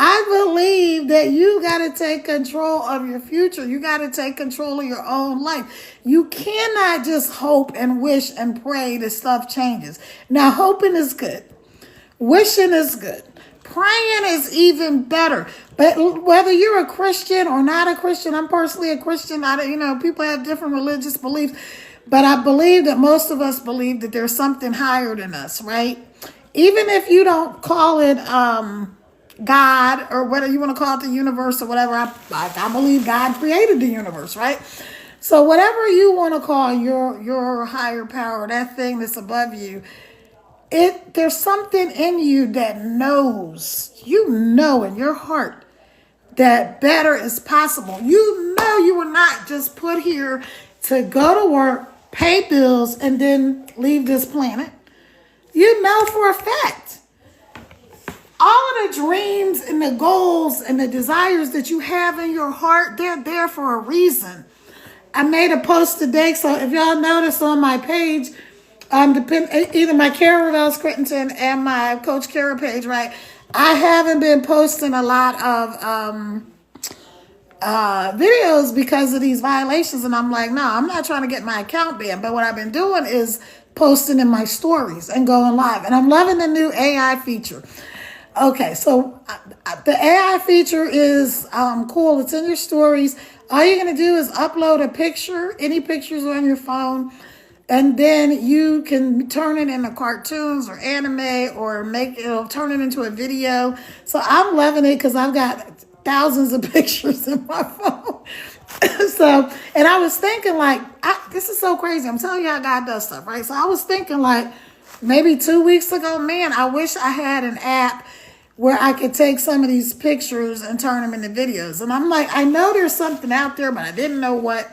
I believe that you got to take control of your future. You got to take control of your own life. You cannot just hope and wish and pray that stuff changes. Now, hoping is good. Wishing is good. Praying is even better. But whether you're a Christian or not a Christian, I'm personally a Christian. People have different religious beliefs. But I believe that most of us believe that there's something higher than us, right? Even if you don't call it God, or whether you want to call it the universe or whatever, I believe God created the universe, right? So whatever you want to call your higher power, that thing that's above you, there's something in you that knows, in your heart that better is possible. You were not just put here to go to work, pay bills, and then leave this planet. You know for a fact. All of the dreams and the goals and the desires that you have in your heart, they're there for a reason. I made a post today, so if y'all notice on my page, either my Kara Reveals Crittenton and my Coach Kara page, right? I haven't been posting a lot of videos because of these violations, and I'm like, no, I'm not trying to get my account banned. But what I've been doing is posting in my stories and going live, and I'm loving the new AI feature. Okay, so the AI feature is cool. It's in your stories. All you're gonna do is upload a picture, any pictures on your phone, and then you can turn it into cartoons or anime, or turn it into a video. So I'm loving it because I've got thousands of pictures in my phone. And I was thinking this is so crazy. I'm telling you how God does stuff, right? So I was thinking maybe 2 weeks ago, man, I wish I had an app where I could take some of these pictures and turn them into videos. And I'm like, I know there's something out there, but I didn't know what.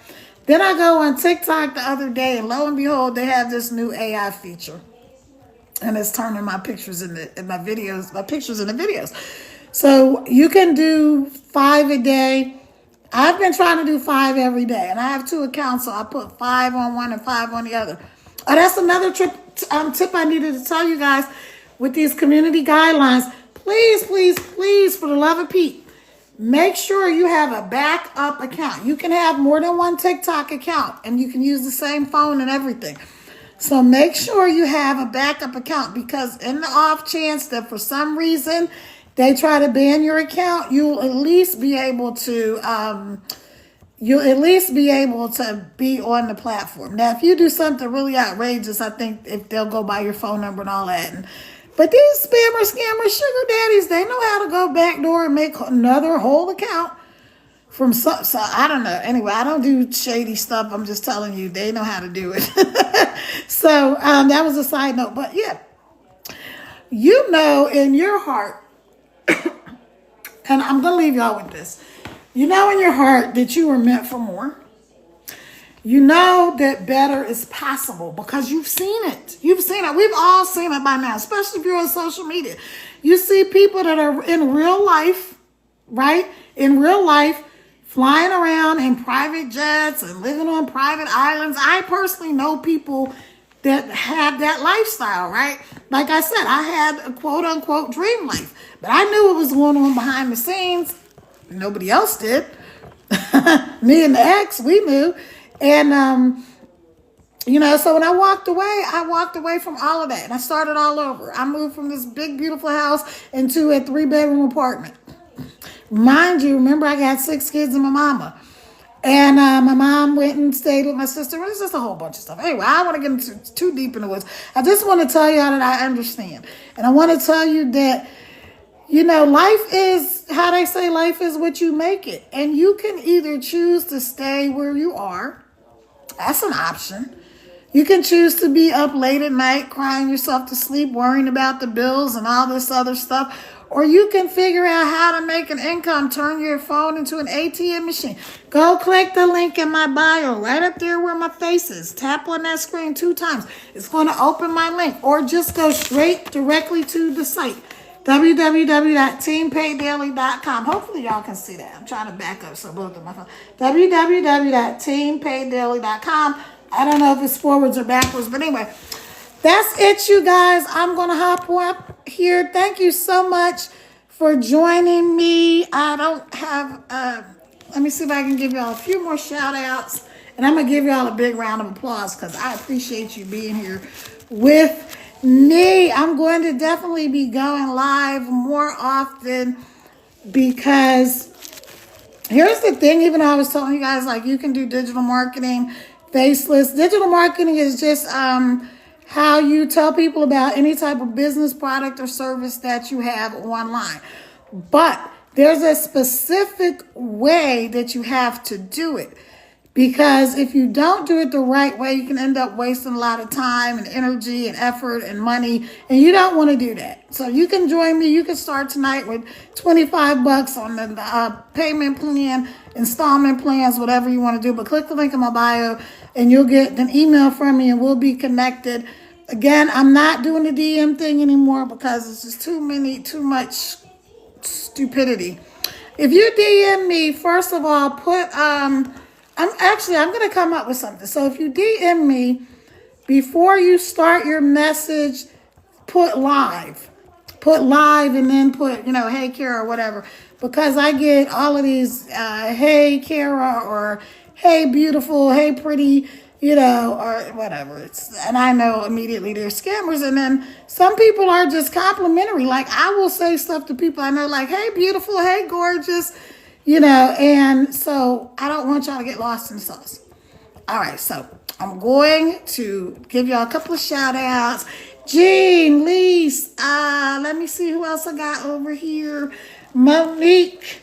Then I go on TikTok the other day, and lo and behold, they have this new AI feature. And it's turning my pictures into my pictures into videos. So you can do 5 a day. I've been trying to do 5 every day, and I have 2 accounts, so I put 5 on one and 5 on the other. Oh, that's another tip I needed to tell you guys with these community guidelines. Please, please, please, for the love of Pete, make sure you have a backup account. You can have more than one TikTok account, and you can use the same phone and everything. So make sure you have a backup account, because in the off chance that for some reason they try to ban your account, you'll at least be able to be on the platform. Now, if you do something really outrageous, I think if they'll go by your phone number and all that. But these spammers, scammers, sugar daddies, they know how to go backdoor and make another whole account from some, so I don't know. Anyway, I don't do shady stuff. I'm just telling you, they know how to do it. So that was a side note. But yeah, you know in your heart, and I'm going to leave y'all with this. You know in your heart that you were meant for more. You know that better is possible because you've seen it. You've seen it. We've all seen it by now, especially if you're on social media. You see people that are in real life, right? In real life, flying around in private jets and living on private islands. I personally know people that have that lifestyle, right? Like I said, I had a quote unquote dream life, but I knew what was going on behind the scenes. Nobody else did. Me and the ex, we knew. And, you know, so when I walked away from all of that and I started all over. I moved from this big, beautiful house into a 3-bedroom apartment. Mind you, remember I got 6 kids and my mama. And my mom went and stayed with my sister. It's just a whole bunch of stuff. Anyway, I don't want to get into too deep in the woods. I just want to tell y'all that I understand. And I want to tell you that, you know, life is, how they say, life is what you make it. And you can either choose to stay where you are. That's an option. You can choose to be up late at night, crying yourself to sleep, worrying about the bills and all this other stuff. Or you can figure out how to make an income, turn your phone into an ATM machine. Go click the link in my bio, right up there where my face is. Tap on that screen 2 times. It's going to open my link. Or just go straight directly to the site, www.teampaydaily.com. Hopefully y'all can see that. I'm trying to back up so both of my phone. www.teampaydaily.com. I don't know if it's forwards or backwards, but anyway, that's it, you guys. I'm going to hop up here. Thank you so much for joining me. I don't have, let me see if I can give y'all a few more shout outs. And I'm going to give y'all a big round of applause because I appreciate you being here with me. I'm going to definitely be going live more often because here's the thing. Even though I was telling you guys, like, you can do digital marketing, faceless. Digital marketing is just how you tell people about any type of business, product, or service that you have online. But there's a specific way that you have to do it. Because if you don't do it the right way, you can end up wasting a lot of time and energy and effort and money. And you don't want to do that. So you can join me. You can start tonight with $25 on the payment plan, installment plans, whatever you want to do. But click the link in my bio and you'll get an email from me and we'll be connected. Again, I'm not doing the DM thing anymore because it's just too much stupidity. If you DM me, first of all, put, I'm going to come up with something. So if you DM me, before you start your message, put live. Put live and then put, hey, Kara, or whatever. Because I get all of these, hey, Kara, or hey, beautiful, hey, pretty, or whatever. And I know immediately they're scammers. And then some people are just complimentary. Like, I will say stuff to people I know, like, hey, beautiful, hey, gorgeous. And so I don't want y'all to get lost in the sauce. All right, so I'm going to give y'all a couple of shout outs. Jean, Lise, let me see who else I got over here. Monique,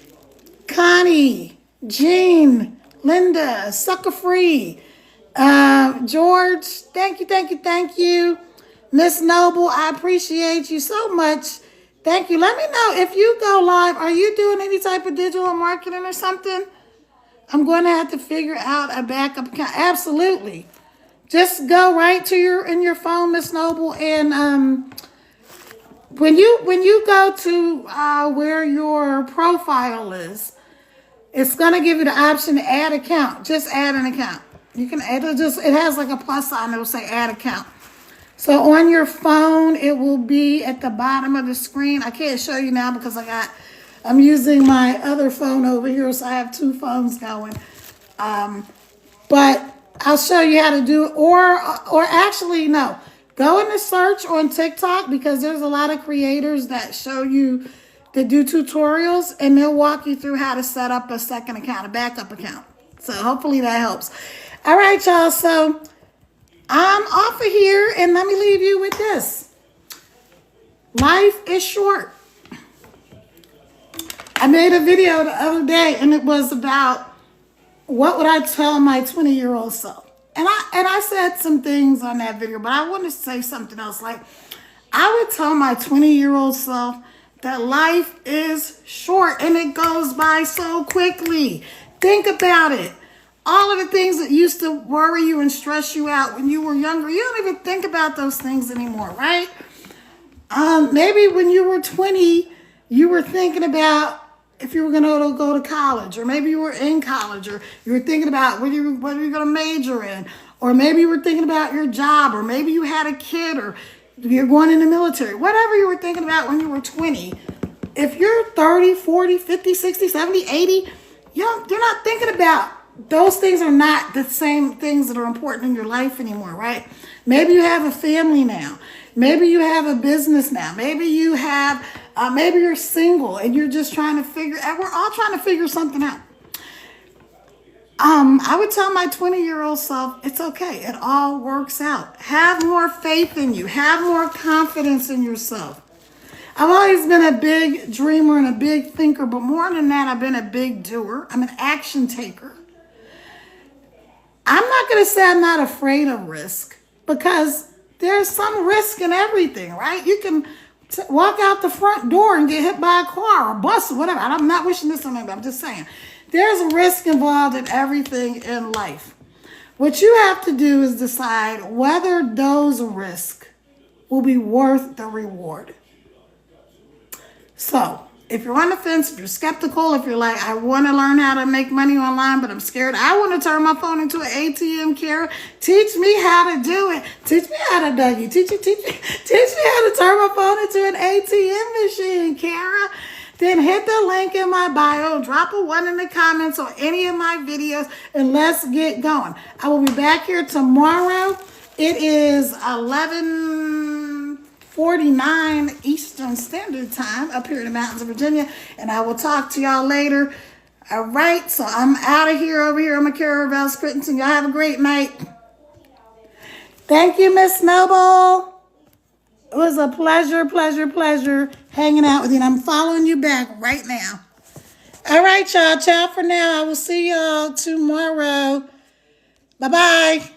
Connie, Jean, Linda, Sucker Free, George, thank you. Miss Noble, I appreciate you so much. Thank you. Let me know if you go live. Are you doing any type of digital marketing or something? I'm going to have to figure out a backup account. Absolutely. Just go right to your phone, Miss Noble, and when you go to where your profile is, it's going to give you the option to add account. Just add an account. You can add it. It has like a plus sign. It will say add account. So on your phone, it will be at the bottom of the screen. I can't show you now because I'm using my other phone over here, so I have 2 phones going. But I'll show you how to do it. Or actually, no. Go in the search on TikTok because there's a lot of creators that do tutorials, and they'll walk you through how to set up a second account, a backup account. So hopefully that helps. All right, y'all. So I'm off of here, and let me leave you with this. Life is short. I made a video the other day, and it was about what would I tell my 20-year-old self. And I said some things on that video, but I want to say something else. Like, I would tell my 20-year-old self that life is short and it goes by so quickly. Think about it. All of the things that used to worry you and stress you out when you were younger, you don't even think about those things anymore, right? Maybe when you were 20, you were thinking about if you were going to go to college, or maybe you were in college, or you were thinking about what you're going to major in, or maybe you were thinking about your job, or maybe you had a kid, or you're going in the military. Whatever you were thinking about when you were 20, if you're 30, 40, 50, 60, 70, 80, you're not thinking about those things. Are not the same things that are important in your life anymore, right? Maybe you have a family now. Maybe you have a business now. Maybe you have, maybe you're single and you're just trying to figure out, we're all trying to figure something out. I would tell my 20-year-old self, it's okay. It all works out. Have more faith in you. Have more confidence in yourself. I've always been a big dreamer and a big thinker, but more than that, I've been a big doer. I'm an action taker. I'm not going to say I'm not afraid of risk, because there's some risk in everything, right? You can walk out the front door and get hit by a car or a bus or whatever. I'm not wishing this on anybody. I'm just saying. There's a risk involved in everything in life. What you have to do is decide whether those risks will be worth the reward. So, if you're on the fence, if you're skeptical, if you're like, I want to learn how to make money online, but I'm scared, I want to turn my phone into an ATM, Kara. Teach me how to do it. Teach me how to, Dougie. Teach me how to turn my phone into an ATM machine, Kara. Then hit the link in my bio, drop a 1 in the comments on any of my videos, and let's get going. I will be back here tomorrow. It is 11:49 Eastern Standard Time up here in the mountains of Virginia, and I will talk to y'all later. All right, so I'm out of here over here. I'm Kara Reveles Crittenson. Y'all have a great night. Thank you, Miss Noble. It was a pleasure hanging out with you, and I'm following you back right now. All right, y'all. Ciao for now. I will see y'all tomorrow. Bye-bye.